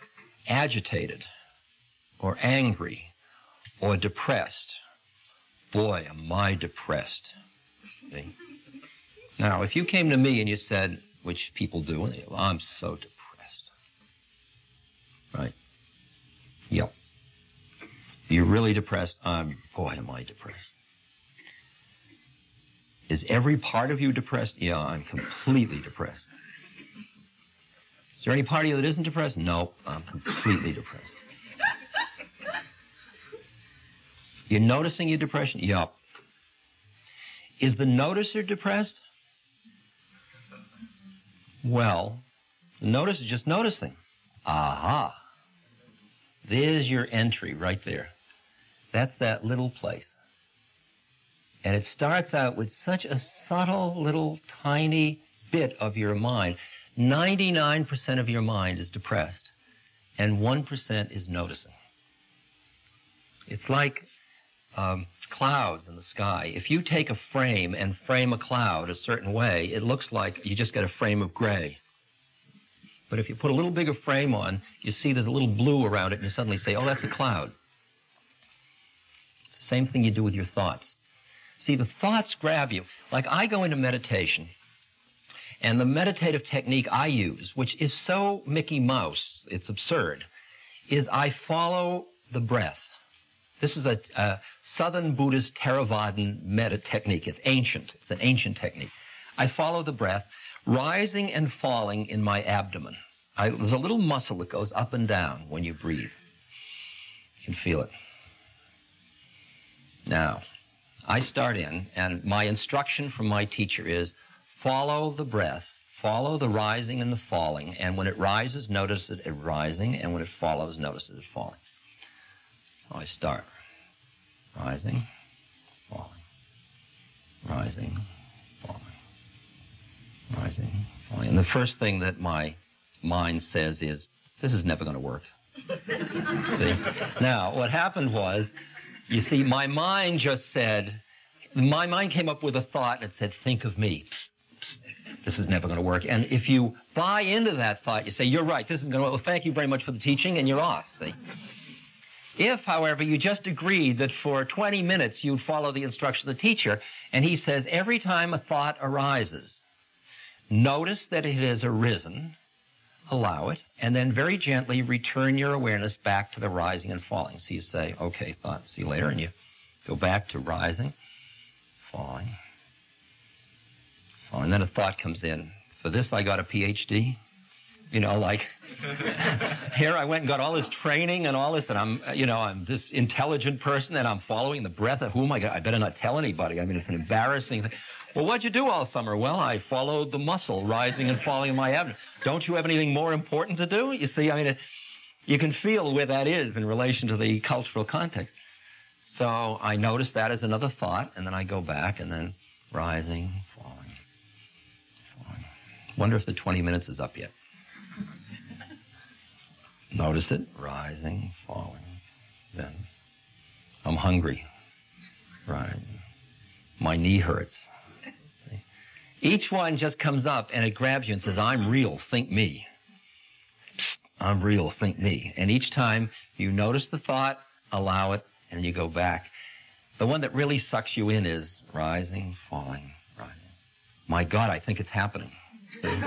agitated or angry or depressed, boy, am I depressed. See? Now, if you came to me and you said, which people do, well, I'm so depressed. Right? Yep. You're really depressed? Boy, am I depressed. Is every part of you depressed? Yeah, I'm completely depressed. Is there any part of you that isn't depressed? No, I'm completely depressed. You're noticing your depression? Yup. Is the noticer depressed? Well, the notice is just noticing. Aha. There's your entry right there. That's that little place. And it starts out with such a subtle little tiny bit of your mind. 99% of your mind is depressed, and 1% is noticing. It's like clouds in the sky. If you take a frame and frame a cloud a certain way, it looks like you just get a frame of gray. But if you put a little bigger frame on, you see there's a little blue around it, and you suddenly say, oh, that's a cloud. It's the same thing you do with your thoughts. See, the thoughts grab you. Like I go into meditation, and the meditative technique I use, which is so Mickey Mouse, it's absurd, is I follow the breath. This is a Southern Buddhist Theravadan technique. It's ancient. It's an ancient technique. I follow the breath, rising and falling in my abdomen. There's a little muscle that goes up and down when you breathe. You can feel it. Now, I start in, and my instruction from my teacher is follow the breath Follow the rising and the falling. And when it rises, notice it rising. And when it follows, notice it falling. So I start. Rising, falling. Rising, falling. Rising, falling. And the first thing that my mind says is, this is never going to work. See? Now, what happened was, you see, my mind came up with a thought and it said, think of me. Psst, psst, this is never going to work. And if you buy into that thought, you say, you're right, this is going to work. Well, thank you very much for the teaching, and you're off, see? If, however, you just agreed that for 20 minutes you'd follow the instruction of the teacher, and he says, every time a thought arises, notice that it has arisen, allow it, and then very gently return your awareness back to the rising and falling. So you say, okay, thought, see you later, and you go back to rising, falling, falling. And then a thought comes in. For this, I got a PhD. You know, like, here I went and got all this training and all this, and I'm this intelligent person, and I'm following the breath of whom I better not tell anybody. I mean, it's an embarrassing thing. Well, what'd you do all summer? Well, I followed the muscle rising and falling in my abdomen. Don't you have anything more important to do? You see, I mean, you can feel where that is in relation to the cultural context. So I notice that as another thought, and then I go back, and then rising, falling, falling. Wonder if the 20 minutes is up yet. Notice it, rising, falling. Then I'm hungry, right? My knee hurts. See? Each one just comes up and it grabs you and says, I'm real, think me. Psst, I'm real, think me. And each time you notice the thought, allow it, and you go back. The one that really sucks you in is rising, falling, rising. My God, I think it's happening. See?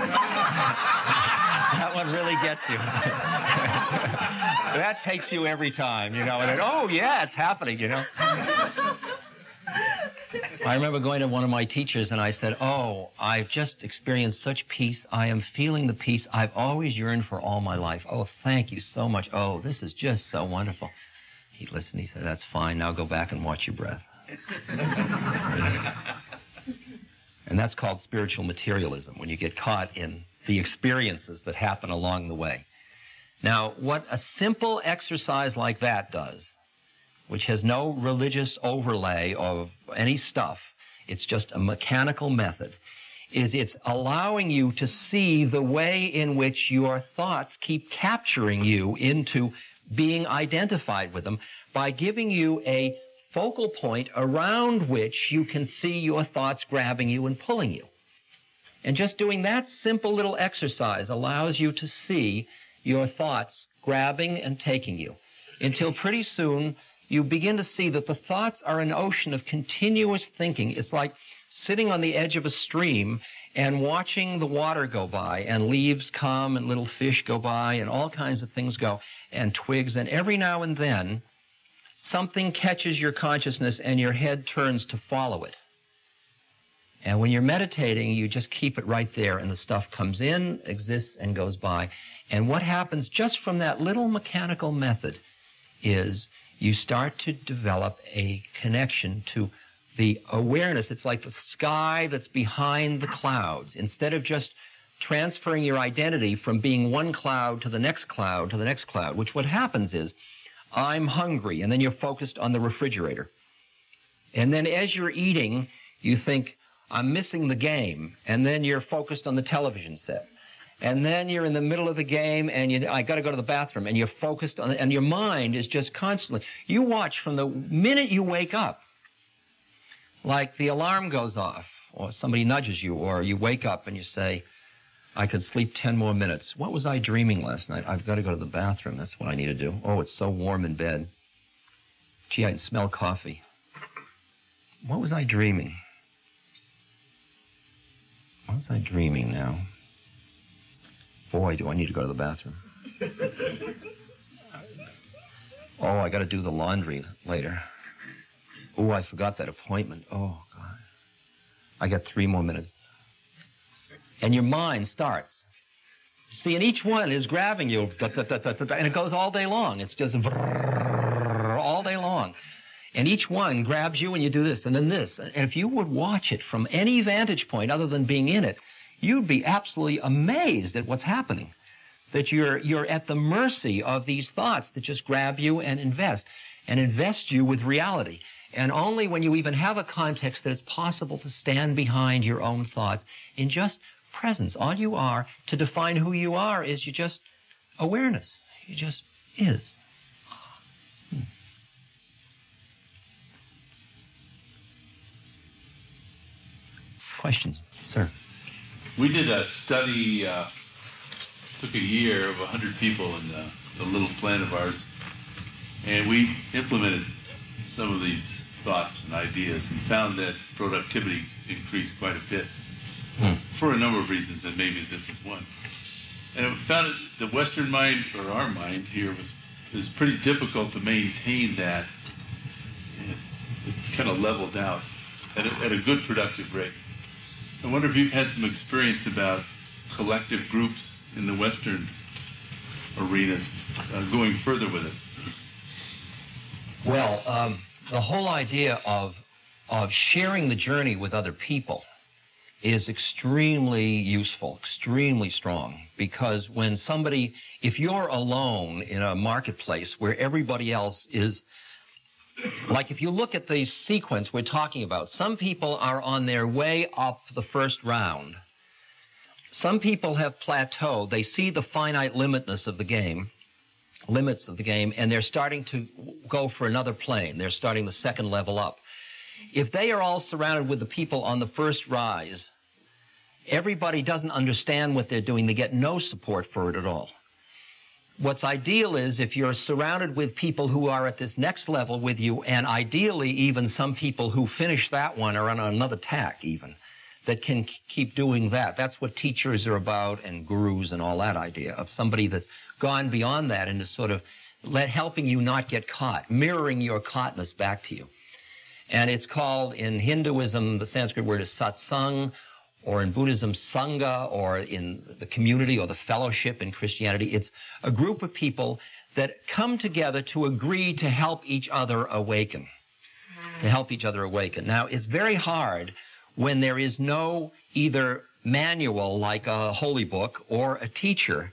That one really gets you. That takes you every time, you know, and oh yeah, it's happening, you know. I remember going to one of my teachers and I said, oh, I've just experienced such peace. I am feeling the peace I've always yearned for all my life. Oh, thank you so much. Oh, this is just so wonderful. He listened, he said, that's fine. Now go back and watch your breath. And that's called spiritual materialism, when you get caught in the experiences that happen along the way. Now, what a simple exercise like that does, which has no religious overlay of any stuff, it's just a mechanical method, is it's allowing you to see the way in which your thoughts keep capturing you into being identified with them by giving you a focal point around which you can see your thoughts grabbing you and pulling you. And just doing that simple little exercise allows you to see your thoughts grabbing and taking you, until pretty soon you begin to see that the thoughts are an ocean of continuous thinking. It's like sitting on the edge of a stream and watching the water go by, and leaves come and little fish go by and all kinds of things go, and twigs, and every now and then something catches your consciousness and your head turns to follow it. And when you're meditating, you just keep it right there, and the stuff comes in, exists, and goes by. And what happens just from that little mechanical method is you start to develop a connection to the awareness. It's like the sky that's behind the clouds. Instead of just transferring your identity from being one cloud to the next cloud to the next cloud, which what happens is, I'm hungry, and then you're focused on the refrigerator. And then as you're eating, you think, I'm missing the game, and then you're focused on the television set. And then you're in the middle of the game, and I got to go to the bathroom, and you're focused on it, and your mind is just constantly. You watch from the minute you wake up, like the alarm goes off, or somebody nudges you, or you wake up and you say, I could sleep 10 more minutes. What was I dreaming last night? I've got to go to the bathroom. That's what I need to do. Oh, it's so warm in bed. Gee, I can smell coffee. What was I dreaming? What was I dreaming now? Boy, do I need to go to the bathroom. Oh, I got to do the laundry later. Oh, I forgot that appointment. Oh, God. I got 3 more minutes. And your mind starts. See, and each one is grabbing you, and it goes all day long. It's just all day long. And each one grabs you, and you do this, and then this. And if you would watch it from any vantage point other than being in it, you'd be absolutely amazed at what's happening. That you're at the mercy of these thoughts that just grab you and invest you with reality. And only when you even have a context that it's possible to stand behind your own thoughts in just presence. All you are, to define who you are, is you just awareness. You just is. Questions, sir? We did a study, took a year of 100 people in the little plan of ours, and we implemented some of these thoughts and ideas and found that productivity increased quite a bit for a number of reasons, and maybe this is one. And it found that the Western mind, or our mind here, was pretty difficult to maintain that. It kind of leveled out at a good productive rate. I wonder if you've had some experience about collective groups in the Western arenas going further with it. Well, the whole idea of sharing the journey with other people is extremely useful, extremely strong, because when if you're alone in a marketplace where everybody else is, like if you look at the sequence we're talking about, some people are on their way up the first round. Some people have plateaued. They see the finite limits of the game, and they're starting to go for another plane. They're starting the second level up. If they are all surrounded with the people on the first rise, everybody doesn't understand what they're doing. They get no support for it at all. What's ideal is if you're surrounded with people who are at this next level with you, and ideally even some people who finish that one are on another tack even, that can keep doing that. That's what teachers are about, and gurus and all that idea of somebody that's gone beyond that and is sort of helping you not get caught, mirroring your caughtness back to you. And it's called, in Hinduism, the Sanskrit word is satsang, or in Buddhism, sangha, or in the community or the fellowship in Christianity. It's a group of people that come together to agree to help each other awaken. Now, it's very hard when there is no either manual like a holy book or a teacher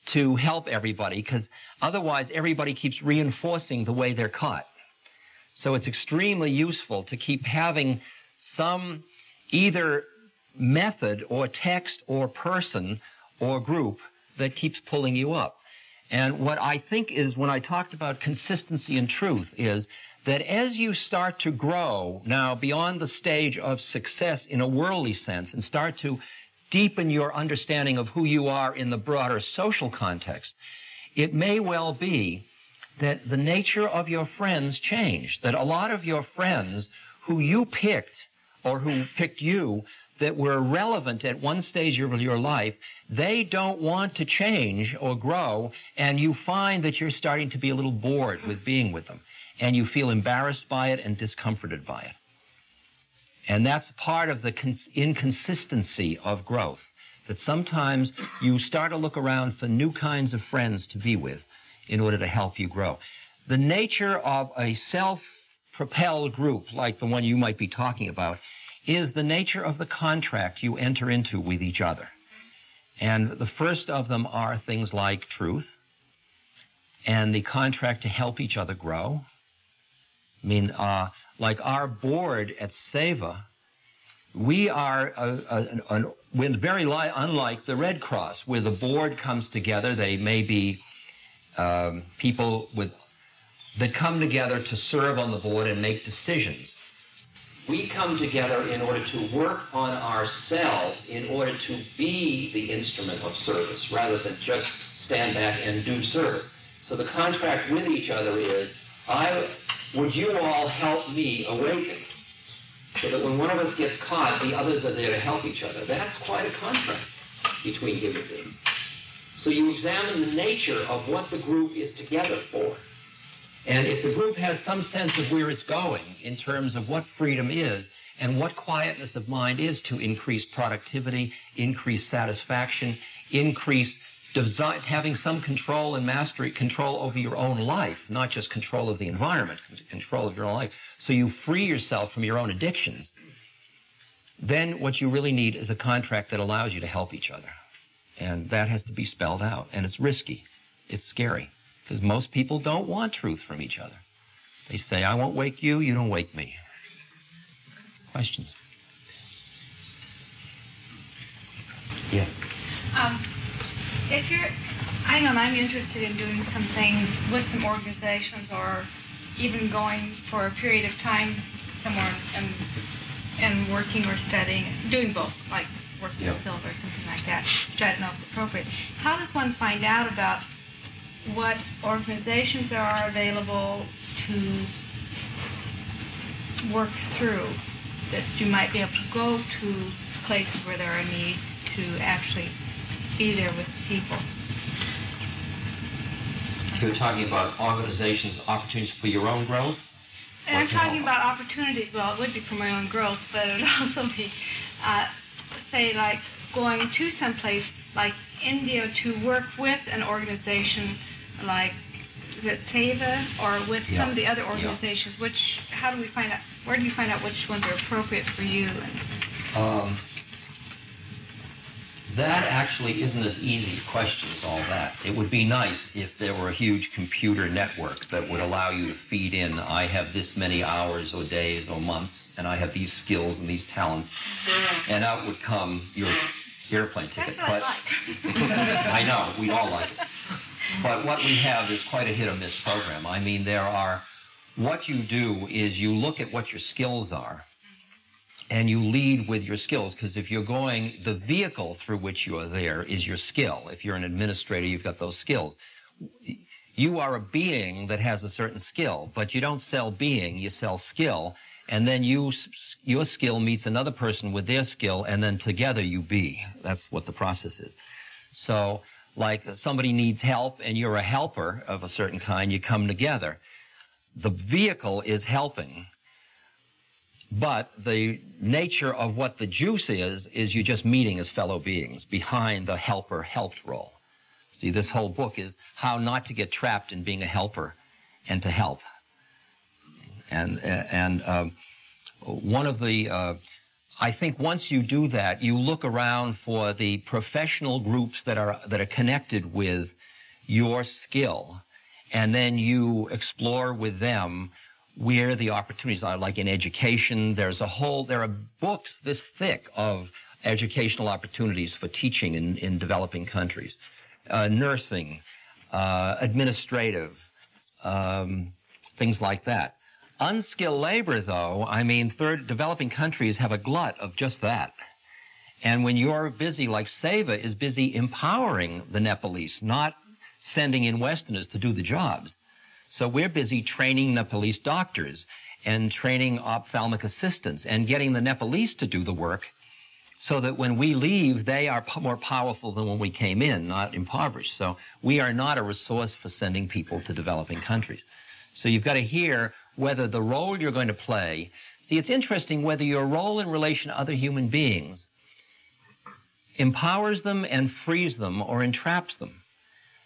to help everybody, because otherwise everybody keeps reinforcing the way they're caught. So it's extremely useful to keep having some either method or text or person or group that keeps pulling you up. And what I think is, when I talked about consistency and truth, is that as you start to grow now beyond the stage of success in a worldly sense and start to deepen your understanding of who you are in the broader social context, it may well be that the nature of your friends change, that a lot of your friends who you picked or who picked you that were relevant at one stage of your life, they don't want to change or grow, and you find that you're starting to be a little bored with being with them, and you feel embarrassed by it and discomforted by it. And that's part of the inconsistency of growth, that sometimes you start to look around for new kinds of friends to be with in order to help you grow. The nature of a self-propelled group, like the one you might be talking about, is the nature of the contract you enter into with each other. And the first of them are things like truth and the contract to help each other grow. I mean, like our board at Seva, we are very unlike the Red Cross, where the board comes together. They may be people that come together to serve on the board and make decisions. We come together in order to work on ourselves, in order to be the instrument of service, rather than just stand back and do service. So the contract with each other is, would you all help me awaken? So that when one of us gets caught, the others are there to help each other. That's quite a contract between human beings. So you examine the nature of what the group is together for. And if the group has some sense of where it's going in terms of what freedom is and what quietness of mind is to increase productivity, increase satisfaction, increase having some control and mastery, control over your own life, not just control of the environment, control of your own life, so you free yourself from your own addictions, then what you really need is a contract that allows you to help each other. And that has to be spelled out. And it's risky. It's scary. Because most people don't want truth from each other. They say, I won't wake you, you don't wake me. Questions? Yes. I know I'm interested in doing some things with some organizations or even going for a period of time somewhere and working or studying, doing both, like working with silver or something like that, which I don't know if it's appropriate. How does one find out about what organizations there are available to work through, that you might be able to go to places where there are needs to actually be there with the people? You're talking about organizations, opportunities for your own growth? And I'm talking about opportunities. Well, it would be for my own growth, but it would also be, say, like going to some place like India to work with an organization like, is it Seva, or with some of the other organizations? How do we find out? Where do you find out which ones are appropriate for you? That actually isn't as easy a question as all that. It would be nice if there were a huge computer network that would allow you to feed in, I have this many hours or days or months, and I have these skills and these talents, and out would come your airplane ticket. That's what I like. I know, we all like it. But what we have is quite a hit or miss program. I mean, what you do is you look at what your skills are, and you lead with your skills, because if you're going, the vehicle through which you are there is your skill. If you're an administrator, you've got those skills. You are a being that has a certain skill, but you don't sell being, you sell skill, and then your skill meets another person with their skill, and then together you be. That's what the process is. So, like somebody needs help, and you're a helper of a certain kind, you come together. The vehicle is helping. But the nature of what the juice is you just meeting as fellow beings behind the helper-helped role. See, this whole book is how not to get trapped in being a helper and to help. And one of the, I think once you do that, you look around for the professional groups that are connected with your skill, and then you explore with them where the opportunities are, like in education. There are books this thick of educational opportunities for teaching in developing countries. Nursing, administrative, things like that. Unskilled labor, though, I mean, developing countries have a glut of just that. And when you're busy, like Seva is busy empowering the Nepalese, not sending in Westerners to do the jobs. So we're busy training Nepalese doctors and training ophthalmic assistants and getting the Nepalese to do the work so that when we leave, they are more powerful than when we came in, not impoverished. So we are not a resource for sending people to developing countries. So you've got to hear whether the role you're going to play. See, it's interesting whether your role in relation to other human beings empowers them and frees them or entraps them.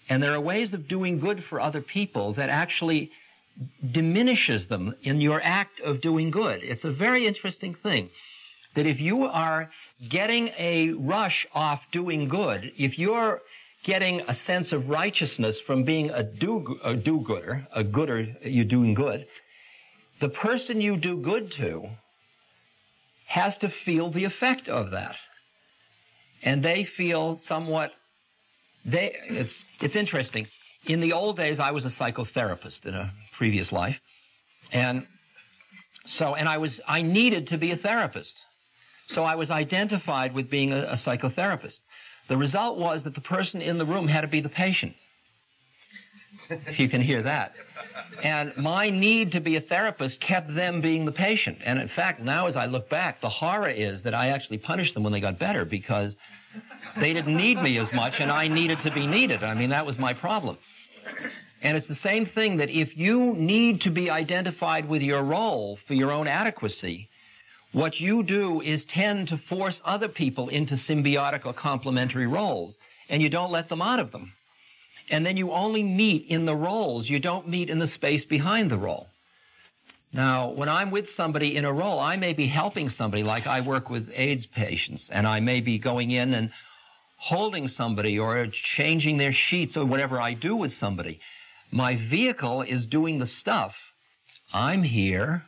And there are ways of doing good for other people that actually diminishes them in your act of doing good. It's a very interesting thing that if you are getting a rush off doing good, if you're getting a sense of righteousness from being a do-gooder, you're doing good, the person you do good to has to feel the effect of that. And they feel somewhat. It's interesting. In the old days, I was a psychotherapist in a previous life. And I needed to be a therapist. So I was identified with being a psychotherapist. The result was that the person in the room had to be the patient. If you can hear that. And my need to be a therapist kept them being the patient. And in fact, now as I look back, the horror is that I actually punished them when they got better because they didn't need me as much and I needed to be needed. I mean, that was my problem. And it's the same thing that if you need to be identified with your role for your own adequacy, what you do is tend to force other people into symbiotic or complementary roles, and you don't let them out of them. And then you only meet in the roles. You don't meet in the space behind the role. Now, when I'm with somebody in a role, I may be helping somebody, like I work with AIDS patients, and I may be going in and holding somebody or changing their sheets or whatever I do with somebody. My vehicle is doing the stuff. I'm here.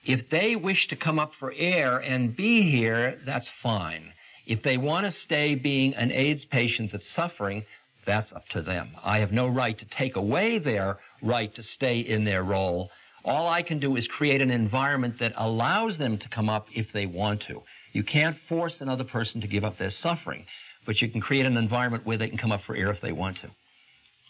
If they wish to come up for air and be here, that's fine. If they want to stay being an AIDS patient that's suffering, that's up to them. I have no right to take away their right to stay in their role. All I can do is create an environment that allows them to come up if they want to. You can't force another person to give up their suffering, but you can create an environment where they can come up for air if they want to.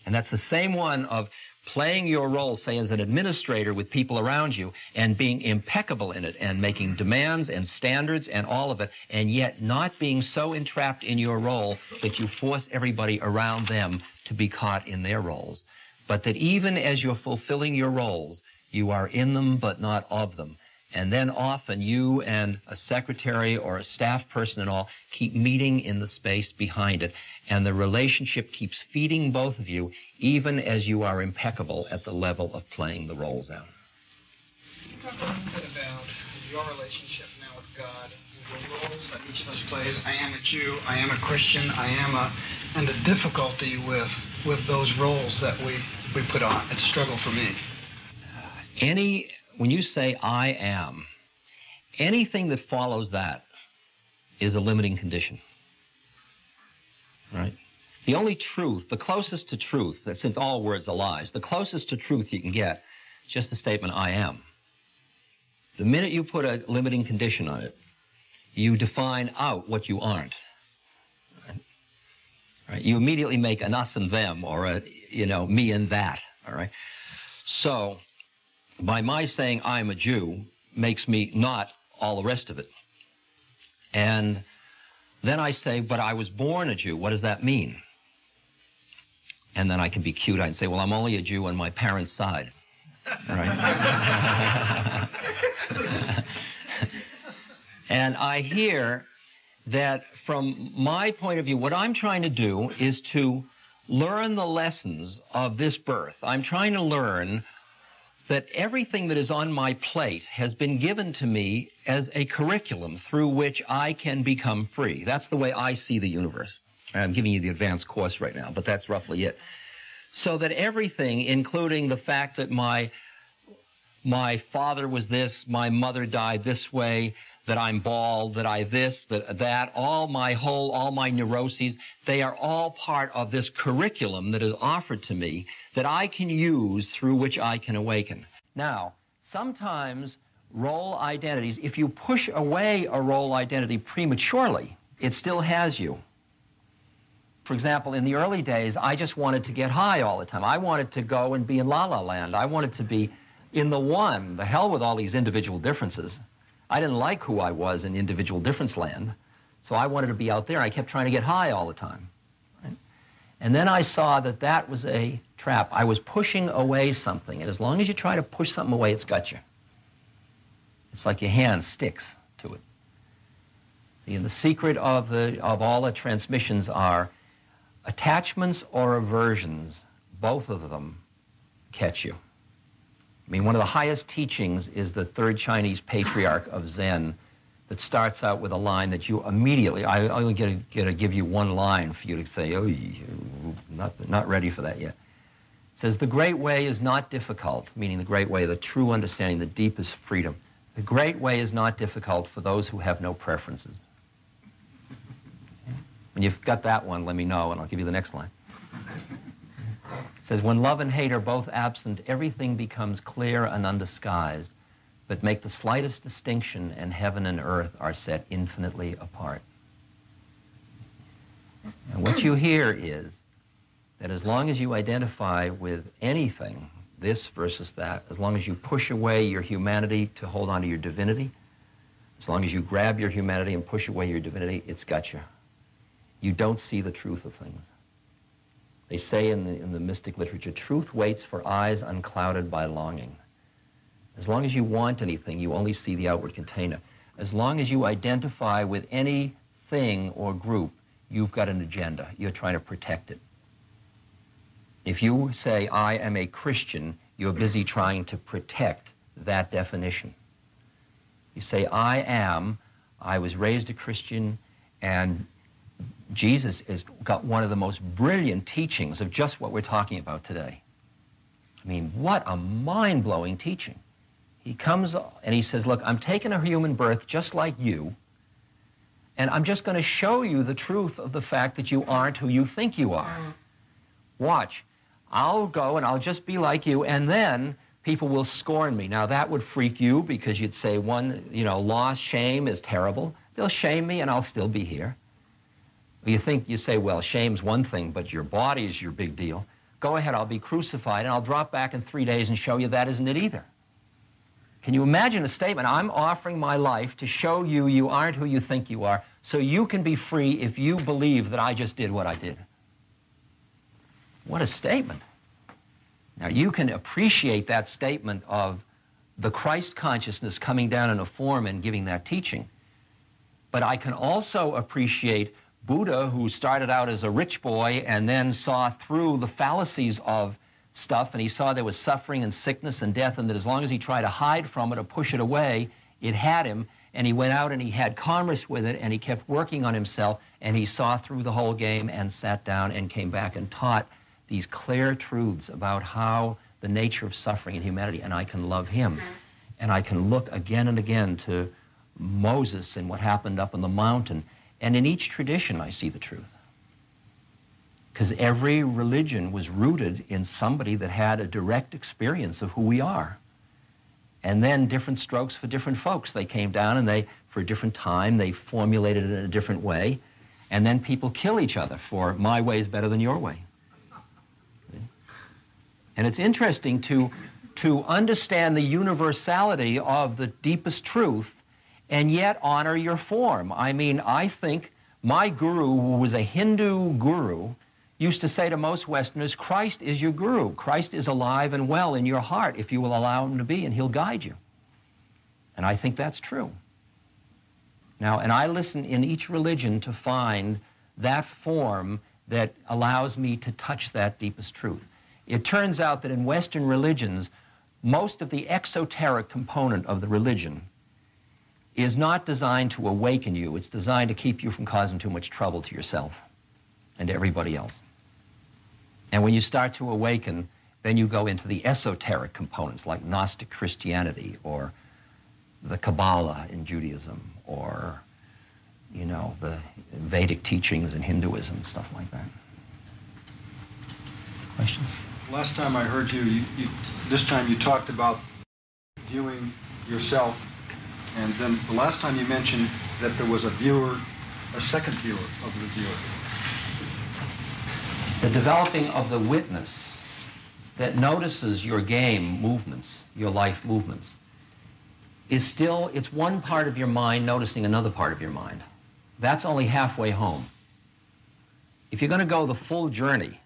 And that's the same one of playing your role, say, as an administrator with people around you and being impeccable in it and making demands and standards and all of it, and yet not being so entrapped in your role that you force everybody around them to be caught in their roles. But that even as you're fulfilling your roles, you are in them but not of them. And then often you and a secretary or a staff person and all keep meeting in the space behind it. And the relationship keeps feeding both of you, even as you are impeccable at the level of playing the roles out. Talk a little bit about your relationship now with God, the roles that each of us plays. I am a Jew, I am a Christian, and the difficulty with those roles that we put on. It's a struggle for me. When you say I am, anything that follows that is a limiting condition. Right? The only truth, the closest to truth, that since all words are lies, the closest to truth you can get is just the statement I am. The minute you put a limiting condition on it, you define out what you aren't. Right? You immediately make an us and them, or a, me and that. All right? So, by my saying I'm a Jew makes me not all the rest of it. And then I say, but I was born a Jew. What does that mean? And then I can be cute. I can say, well, I'm only a Jew on my parents' side. Right? And I hear that from my point of view, what I'm trying to do is to learn the lessons of this birth. I'm trying to learn that everything that is on my plate has been given to me as a curriculum through which I can become free. That's the way I see the universe. I'm giving you the advanced course right now, but that's roughly it. So that everything, including the fact that my father was this, my mother died this way, that I'm bald, that I this, that, all my neuroses, they are all part of this curriculum that is offered to me that I can use through which I can awaken. Now, sometimes role identities, if you push away a role identity prematurely, it still has you. For example, in the early days, I just wanted to get high all the time. I wanted to go and be in La La Land. I wanted to be in the one. The hell with all these individual differences. I didn't like who I was in individual difference land, so I wanted to be out there. I kept trying to get high all the time. Right? And then I saw that that was a trap. I was pushing away something, and as long as you try to push something away, it's got you. It's like your hand sticks to it. See, and the secret of all the transmissions are attachments or aversions. Both of them catch you. I mean, one of the highest teachings is the third Chinese patriarch of Zen that starts out with a line that you immediately, I only get to give you one line for you to say, oh, you're not ready for that yet. It says, the great way is not difficult, meaning the great way, the true understanding, the deepest freedom. The great way is not difficult for those who have no preferences. When you've got that one, let me know, and I'll give you the next line. It says, when love and hate are both absent, everything becomes clear and undisguised, but make the slightest distinction, and heaven and earth are set infinitely apart. And what you hear is that as long as you identify with anything, this versus that, as long as you push away your humanity to hold on to your divinity, as long as you grab your humanity and push away your divinity, it's got you. You don't see the truth of things. They say in the mystic literature, truth waits for eyes unclouded by longing. As long as you want anything, you only see the outward container. As long as you identify with any thing or group, you've got an agenda. You're trying to protect it. If you say, I am a Christian, you're busy trying to protect that definition. You say, I was raised a Christian, and Jesus has got one of the most brilliant teachings of just what we're talking about today. I mean, what a mind-blowing teaching. He comes and he says, look, I'm taking a human birth just like you, and I'm just going to show you the truth of the fact that you aren't who you think you are. Watch. I'll go and I'll just be like you, and then people will scorn me. Now, that would freak you because you'd say, loss, shame is terrible. They'll shame me and I'll still be here. You say, well, shame's one thing, but your body is your big deal. Go ahead, I'll be crucified, and I'll drop back in 3 days and show you that isn't it either. Can you imagine a statement? I'm offering my life to show you you aren't who you think you are, so you can be free if you believe that I just did what I did. What a statement. Now, you can appreciate that statement of the Christ consciousness coming down in a form and giving that teaching. But I can also appreciate Buddha, who started out as a rich boy and then saw through the fallacies of stuff, and he saw there was suffering and sickness and death, and that as long as he tried to hide from it or push it away, it had him, and he went out and he had commerce with it, and he kept working on himself, and he saw through the whole game and sat down and came back and taught these clear truths about how the nature of suffering in humanity, and I can love him. And I can look again and again to Moses and what happened up on the mountain, and in each tradition I see the truth. Because every religion was rooted in somebody that had a direct experience of who we are. And then different strokes for different folks. They came down and for a different time, they formulated it in a different way, and then people kill each other for my way is better than your way. And it's interesting to understand the universality of the deepest truth and yet honor your form. I mean, I think my guru, who was a Hindu guru, used to say to most Westerners, Christ is your guru. Christ is alive and well in your heart if you will allow him to be, and he'll guide you. And I think that's true. Now, and I listen in each religion to find that form that allows me to touch that deepest truth. It turns out that in Western religions, most of the exoteric component of the religion is not designed to awaken you. It's designed to keep you from causing too much trouble to yourself and to everybody else. And when you start to awaken, then you go into the esoteric components like Gnostic Christianity or the Kabbalah in Judaism or, the Vedic teachings in Hinduism and stuff like that. Questions? Last time I heard you, this time you talked about viewing yourself, and then the last time you mentioned that there was a second viewer of the viewer. The developing of the witness that notices your game movements, your life movements, it's one part of your mind noticing another part of your mind. That's only halfway home. If you're going to go the full journey,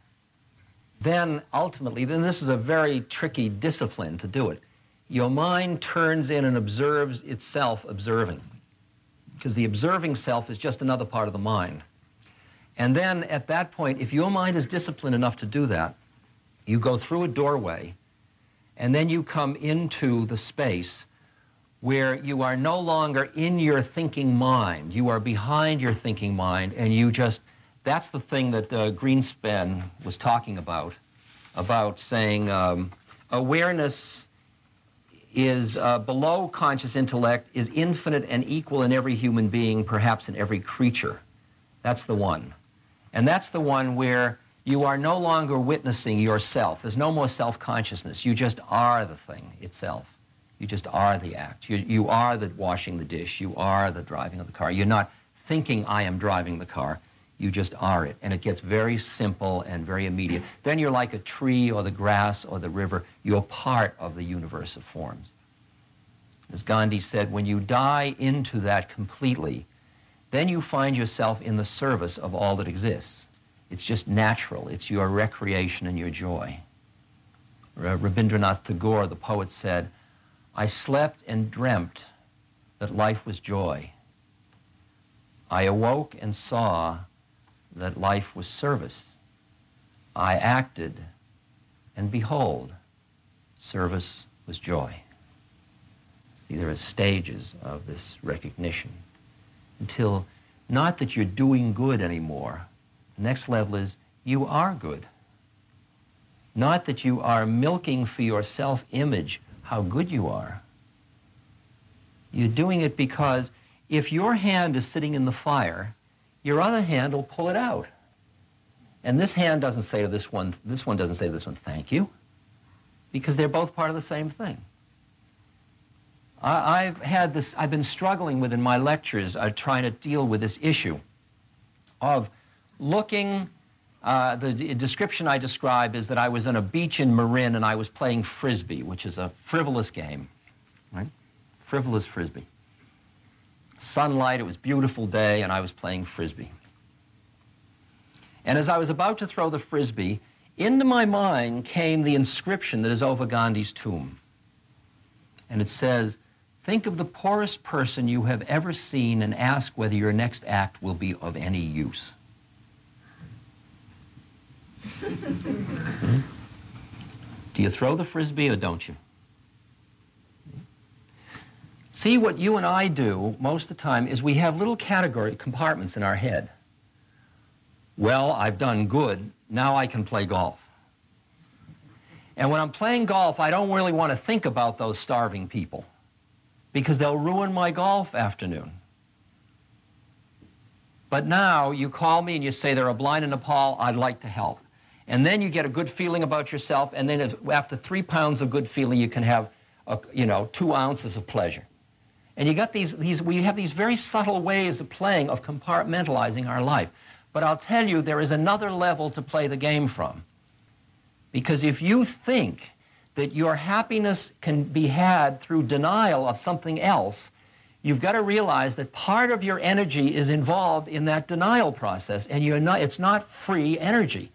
then ultimately, this is a very tricky discipline to do it. Your mind turns in and observes itself observing, because the observing self is just another part of the mind. And then at that point, if your mind is disciplined enough to do that, you go through a doorway, and then you come into the space where you are no longer in your thinking mind. You are behind your thinking mind, and that's the thing that Greenspan was talking about saying awareness is below conscious intellect, is infinite and equal in every human being, perhaps in every creature. That's the one. And that's the one where you are no longer witnessing yourself. There's no more self-consciousness. You just are the thing itself. You just are the act. You are the washing the dish. You are the driving of the car. You're not thinking, I am driving the car. You just are it. And it gets very simple and very immediate. Then you're like a tree or the grass or the river. You're part of the universe of forms. As Gandhi said, when you die into that completely, then you find yourself in the service of all that exists. It's just natural. It's your recreation and your joy. Rabindranath Tagore, the poet, said, I slept and dreamt that life was joy. I awoke and saw that life was service. I acted, and behold, service was joy. See, there are stages of this recognition until not that you're doing good anymore. The next level is you are good. Not that you are milking for your self-image how good you are. You're doing it because if your hand is sitting in the fire, your other hand will pull it out. And this hand doesn't say to this one doesn't say to this one, thank you, because they're both part of the same thing. I've been struggling with in my lectures, trying to deal with this issue of looking, the description I describe is that I was on a beach in Marin and I was playing Frisbee, which is a frivolous game, right? Frivolous Frisbee. Sunlight, it was a beautiful day, and I was playing Frisbee. And as I was about to throw the Frisbee, into my mind came the inscription that is over Gandhi's tomb. And it says, think of the poorest person you have ever seen and ask whether your next act will be of any use. Do you throw the Frisbee or don't you? See, what you and I do most of the time is we have little category compartments in our head. Well, I've done good, now I can play golf. And when I'm playing golf, I don't really want to think about those starving people because they'll ruin my golf afternoon. But now you call me and you say there are blind in Nepal, I'd like to help. And then you get a good feeling about yourself, and then after 3 pounds of good feeling, you can have, 2 ounces of pleasure. And you got we have these very subtle ways of playing, of compartmentalizing our life. But I'll tell you, there is another level to play the game from. Because if you think that your happiness can be had through denial of something else, you've got to realize that part of your energy is involved in that denial process, and it's not free energy.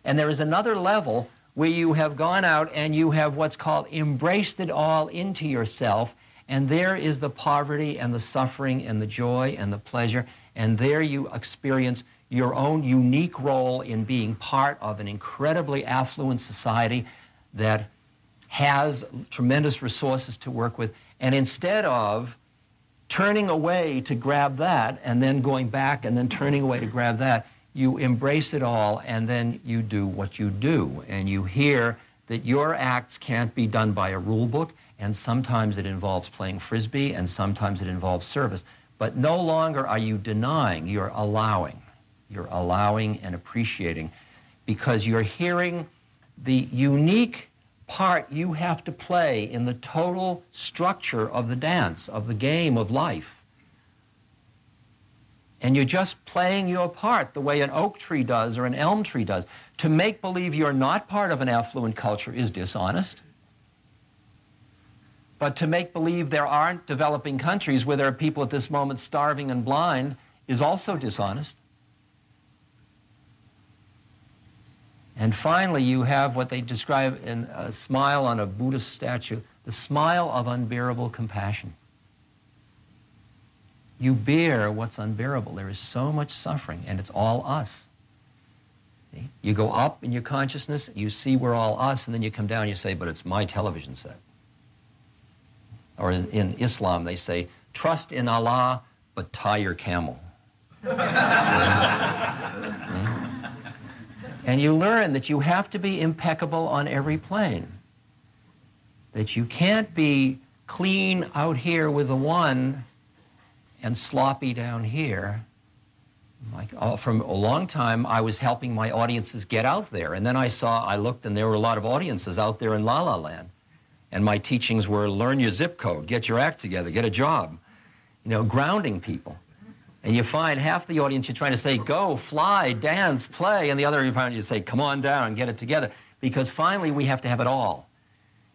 And there is another level where you have gone out and you have what's called embraced it all into yourself, and there is the poverty and the suffering and the joy and the pleasure, and there you experience your own unique role in being part of an incredibly affluent society that has tremendous resources to work with. And instead of turning away to grab that and then going back and then turning away to grab that, you embrace it all, and then you do what you do. And you hear that your acts can't be done by a rule book, and sometimes it involves playing Frisbee, and sometimes it involves service. But no longer are you denying, you're allowing. You're allowing and appreciating, because you're hearing the unique part you have to play in the total structure of the dance, of the game of life. And you're just playing your part the way an oak tree does or an elm tree does. To make believe you're not part of an affluent culture is dishonest. But to make believe there aren't developing countries where there are people at this moment starving and blind is also dishonest. And finally, you have what they describe in a smile on a Buddhist statue, the smile of unbearable compassion. You bear what's unbearable. There is so much suffering, and it's all us. See? You go up in your consciousness, you see we're all us, and then you come down and you say, but it's my television set. Or in Islam, they say, trust in Allah, but tie your camel. And you learn that you have to be impeccable on every plane. That you can't be clean out here with the one and sloppy down here. From a long time, I was helping my audiences get out there. And then I looked, and there were a lot of audiences out there in La La Land. And my teachings were, learn your zip code, get your act together, get a job. Grounding people. And you find half the audience you're trying to say, go, fly, dance, play, and the other you say, come on down and get it together. Because finally, we have to have it all.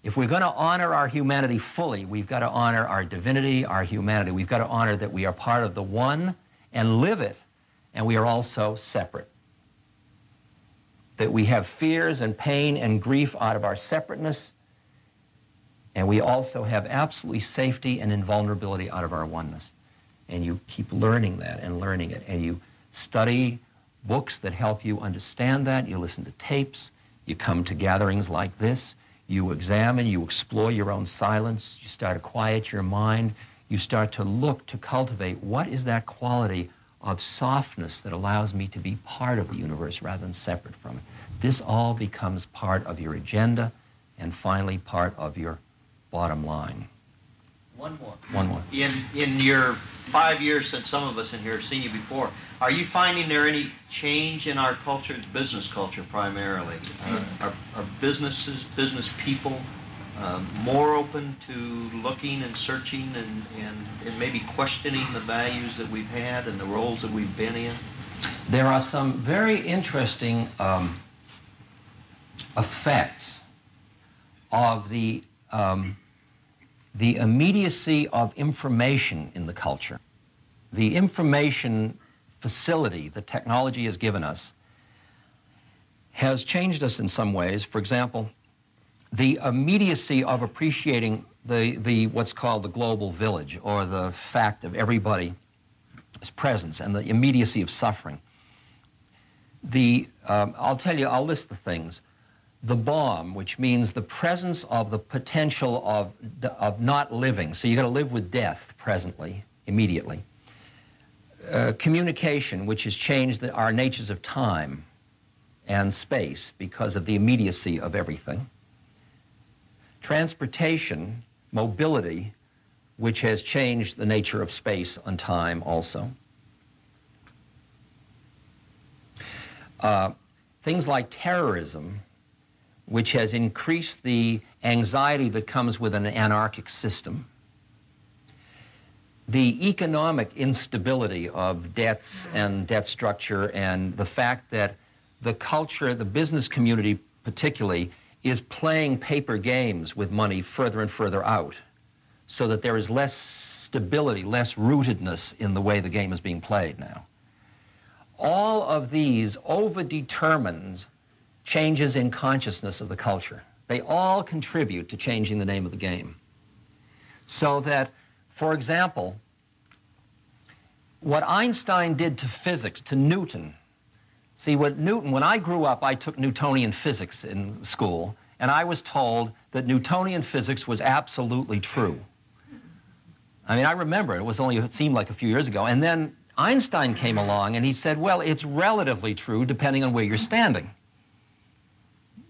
If we're going to honor our humanity fully, we've got to honor our divinity, our humanity. We've got to honor that we are part of the one and live it, and we are also separate. That we have fears and pain and grief out of our separateness, and we also have absolutely safety and invulnerability out of our oneness. And you keep learning that and learning it. And you study books that help you understand that. You listen to tapes. You come to gatherings like this. You examine, you explore your own silence, you start to quiet your mind, you start to look to cultivate what is that quality of softness that allows me to be part of the universe rather than separate from it. This all becomes part of your agenda and finally part of your bottom line. One more. One more. In your 5 years since some of us in here have seen you before, are you finding there any change in our culture, business culture primarily? Are businesses, business people more open to looking and searching and maybe questioning the values that we've had and the roles that we've been in? There are some very interesting effects of the immediacy of information in the culture. The information facility that technology has given us has changed us in some ways. For example, the immediacy of appreciating the what's called the global village, or the fact of everybody's presence, and the immediacy of suffering. I'll list the things. The bomb, which means the presence of the potential of not living. So you've got to live with death presently, immediately. Communication, which has changed our natures of time and space because of the immediacy of everything. Transportation, mobility, which has changed the nature of space and time also. Things like terrorism, which has increased the anxiety that comes with an anarchic system. The economic instability of debts and debt structure, and the fact that the culture, the business community particularly, is playing paper games with money further and further out, so that there is less stability, less rootedness in the way the game is being played now. All of these over-determines changes in consciousness of the culture. They all contribute to changing the name of the game. So that, for example, what Einstein did to physics, to Newton, see, when I grew up, I took Newtonian physics in school, and I was told that Newtonian physics was absolutely true. I mean, I remember, it seemed like a few years ago, and then Einstein came along and he said, well, it's relatively true depending on where you're standing.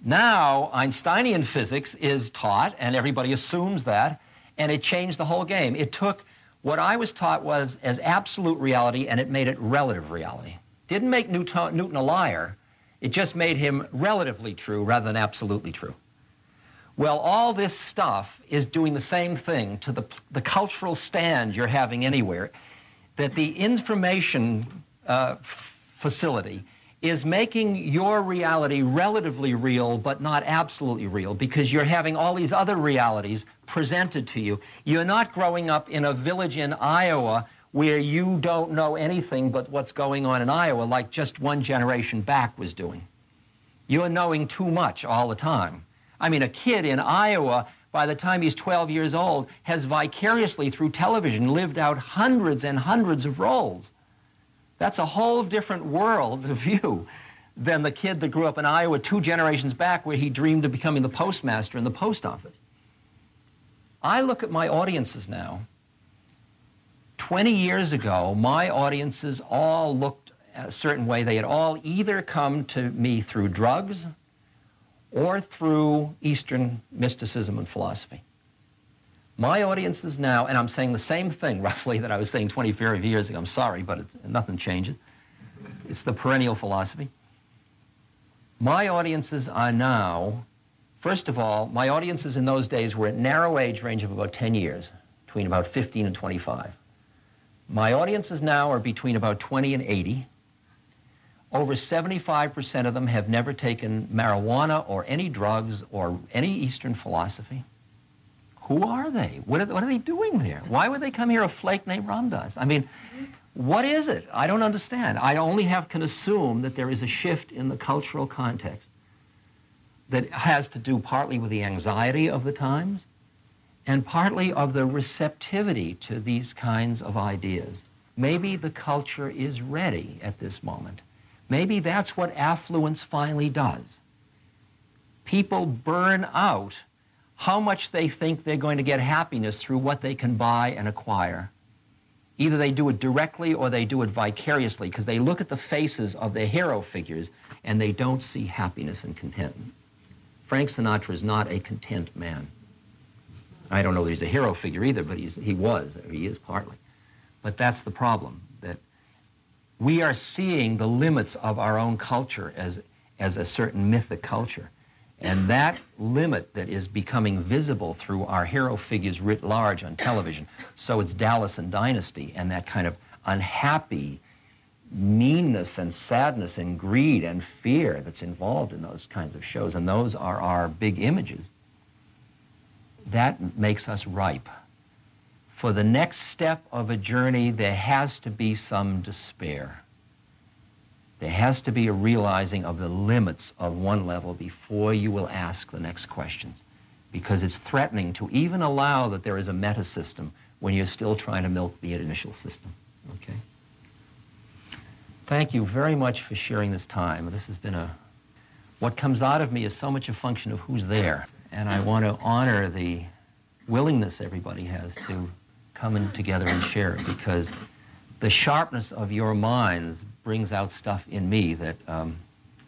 Now, Einsteinian physics is taught, and everybody assumes that, and it changed the whole game. It took what I was taught was as absolute reality, and it made it relative reality. Didn't make Newton a liar. It just made him relatively true rather than absolutely true. Well, all this stuff is doing the same thing to the cultural stand you're having anywhere, that the information facility is making your reality relatively real but not absolutely real, because you're having all these other realities presented to you. You're not growing up in a village in Iowa where you don't know anything but what's going on in Iowa like just one generation back was doing. You're knowing too much all the time. I mean, a kid in Iowa, by the time he's 12 years old, has vicariously through television lived out hundreds and hundreds of roles. That's a whole different world of view than the kid that grew up in Iowa 2 generations back, where he dreamed of becoming the postmaster in the post office. I look at my audiences now. 20 years ago, my audiences all looked a certain way. They had all either come to me through drugs or through Eastern mysticism and philosophy. My audiences now, and I'm saying the same thing roughly that I was saying 25 years ago. I'm sorry, but nothing changes. It's the perennial philosophy. My audiences are now, first of all, my audiences in those days were at narrow age range of about 10 years, between about 15 and 25. My audiences now are between about 20 and 80. Over 75% of them have never taken marijuana or any drugs or any Eastern philosophy. Who are they? What are they doing there? Why would they come here, a flake named Ramdas? I mean, what is it? I don't understand. I only can assume that there is a shift in the cultural context that has to do partly with the anxiety of the times and partly of the receptivity to these kinds of ideas. Maybe the culture is ready at this moment. Maybe that's what affluence finally does. People burn out how much they think they're going to get happiness through what they can buy and acquire. Either they do it directly or they do it vicariously, because they look at the faces of their hero figures and they don't see happiness and contentment. Frank Sinatra is not a content man. I don't know that he's a hero figure either, but he is partly. But that's the problem, that we are seeing the limits of our own culture as a certain mythic culture. And that limit that is becoming visible through our hero figures writ large on television, so it's Dallas and Dynasty and that kind of unhappy meanness and sadness and greed and fear that's involved in those kinds of shows, and those are our big images, that makes us ripe. For the next step of a journey, there has to be some despair. There has to be a realizing of the limits of one level before you will ask the next questions, because it's threatening to even allow that there is a meta system when you're still trying to milk the initial system. Okay? Thank you very much for sharing this time. This has been what comes out of me is so much a function of who's there, and I want to honor the willingness everybody has to come in together and share it, because the sharpness of your minds brings out stuff in me that a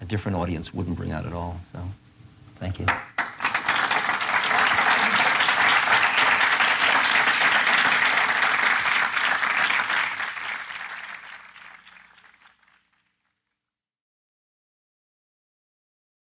different audience wouldn't bring out at all. So, thank you.